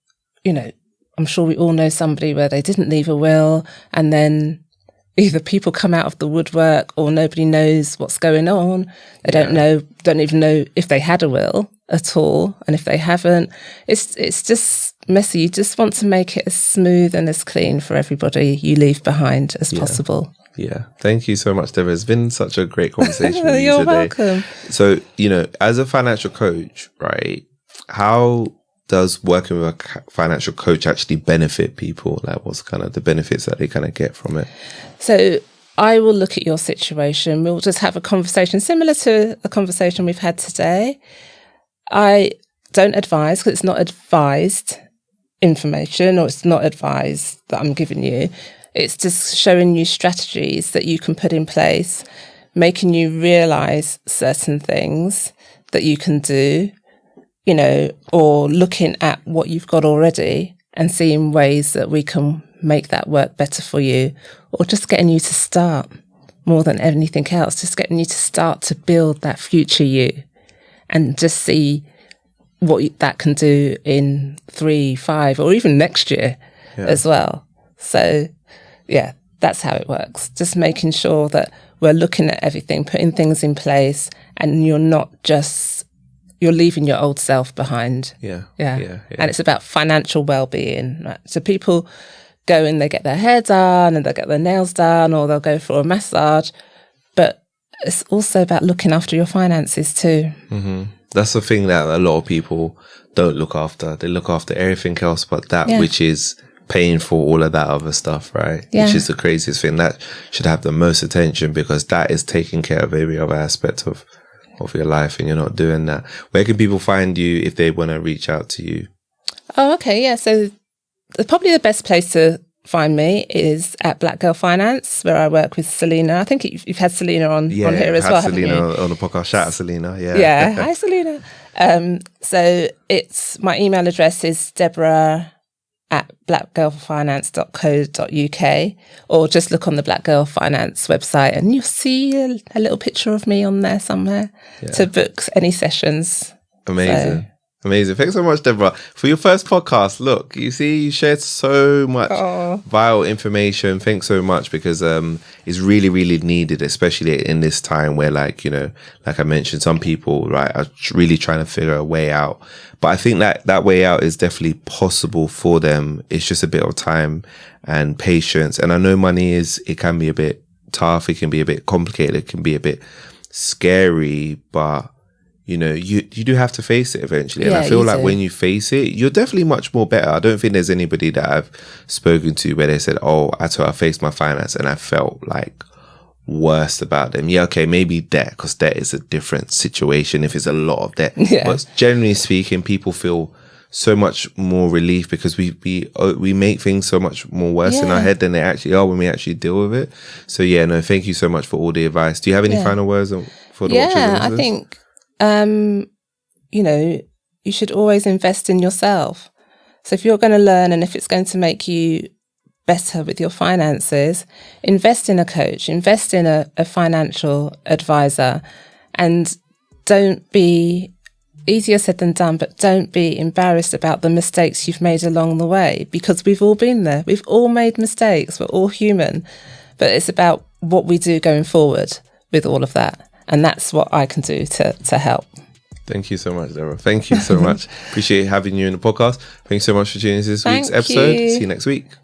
you know, I'm sure we all know somebody where they didn't leave a will, and then either people come out of the woodwork or nobody knows what's going on. They don't even know if they had a will at all. And if they haven't, it's just messy. You just want to make it as smooth and as clean for everybody you leave behind as possible. Yeah. Thank you so much, Deborah. It's been such a great conversation with you You're today. welcome. So, you know, as a financial coach, right, how does working with a financial coach actually benefit people? Like, what's kind of the benefits that they kind of get from it? So I will look at your situation. We'll just have a conversation similar to the conversation we've had today. I don't advise, because it's not advised information, or it's not advised that I'm giving you. It's just showing you strategies that you can put in place, making you realise certain things that you can do, you know, or looking at what you've got already and seeing ways that we can make that work better for you, or just getting you to start more than anything else, just getting you to start to build that future you and just see what that can do in 3, 5, or even next year as well. So, yeah, that's how it works. Just making sure that we're looking at everything, putting things in place, and you're leaving your old self behind. Yeah. And it's about financial well-being. Right? So people go and they get their hair done and they'll get their nails done, or they'll go for a massage. But it's also about looking after your finances too. Mm-hmm. That's the thing that a lot of people don't look after. They look after everything else but that, which is paying for all of that other stuff, right? Yeah. Which is the craziest thing. That should have the most attention, because that is taking care of every other aspect of your life, and you're not doing that. Where can people find you if they want to reach out to you? Oh, okay. Yeah. So probably the best place to find me is at Black Girl Finance, where I work with Selena. I think you've had Selena on here as well, haven't you? Selena on the podcast. Shout out Selena. Yeah. Hi, Selena. So my email address is deborah@blackgirlfinance.co.uk, or just look on the Black Girl Finance website and you'll see a little picture of me on there somewhere to book any sessions. Amazing. Amazing. Thanks so much, Deborah. For your first podcast, look, you see, you shared so much vital information. Thanks so much, because it's really, really needed, especially in this time where, like, you know, like I mentioned, some people, right, are really trying to figure a way out. But I think that way out is definitely possible for them. It's just a bit of time and patience. And I know it can be a bit tough. It can be a bit complicated. It can be a bit scary, but you know, you do have to face it eventually. And I feel like when you face it, you're definitely much more better. I don't think there's anybody that I've spoken to where they said, oh, I faced my finance and I felt like worse about them. Yeah, okay, maybe debt, because debt is a different situation if it's a lot of debt. Yeah. But generally speaking, people feel so much more relief, because we make things so much more worse in our head than they actually are when we actually deal with it. So thank you so much for all the advice. Do you have any final words for the watchers? Yeah, I think you know, you should always invest in yourself. So if you're going to learn, and if it's going to make you better with your finances, invest in a coach, invest in a financial advisor, and don't be, easier said than done, but don't be embarrassed about the mistakes you've made along the way, because we've all been there. We've all made mistakes. We're all human, but it's about what we do going forward with all of that. And that's what I can do to help. Thank you so much, Deborah. Thank you so much. Appreciate having you in the podcast. Thanks so much for tuning in to this week's episode. See you next week.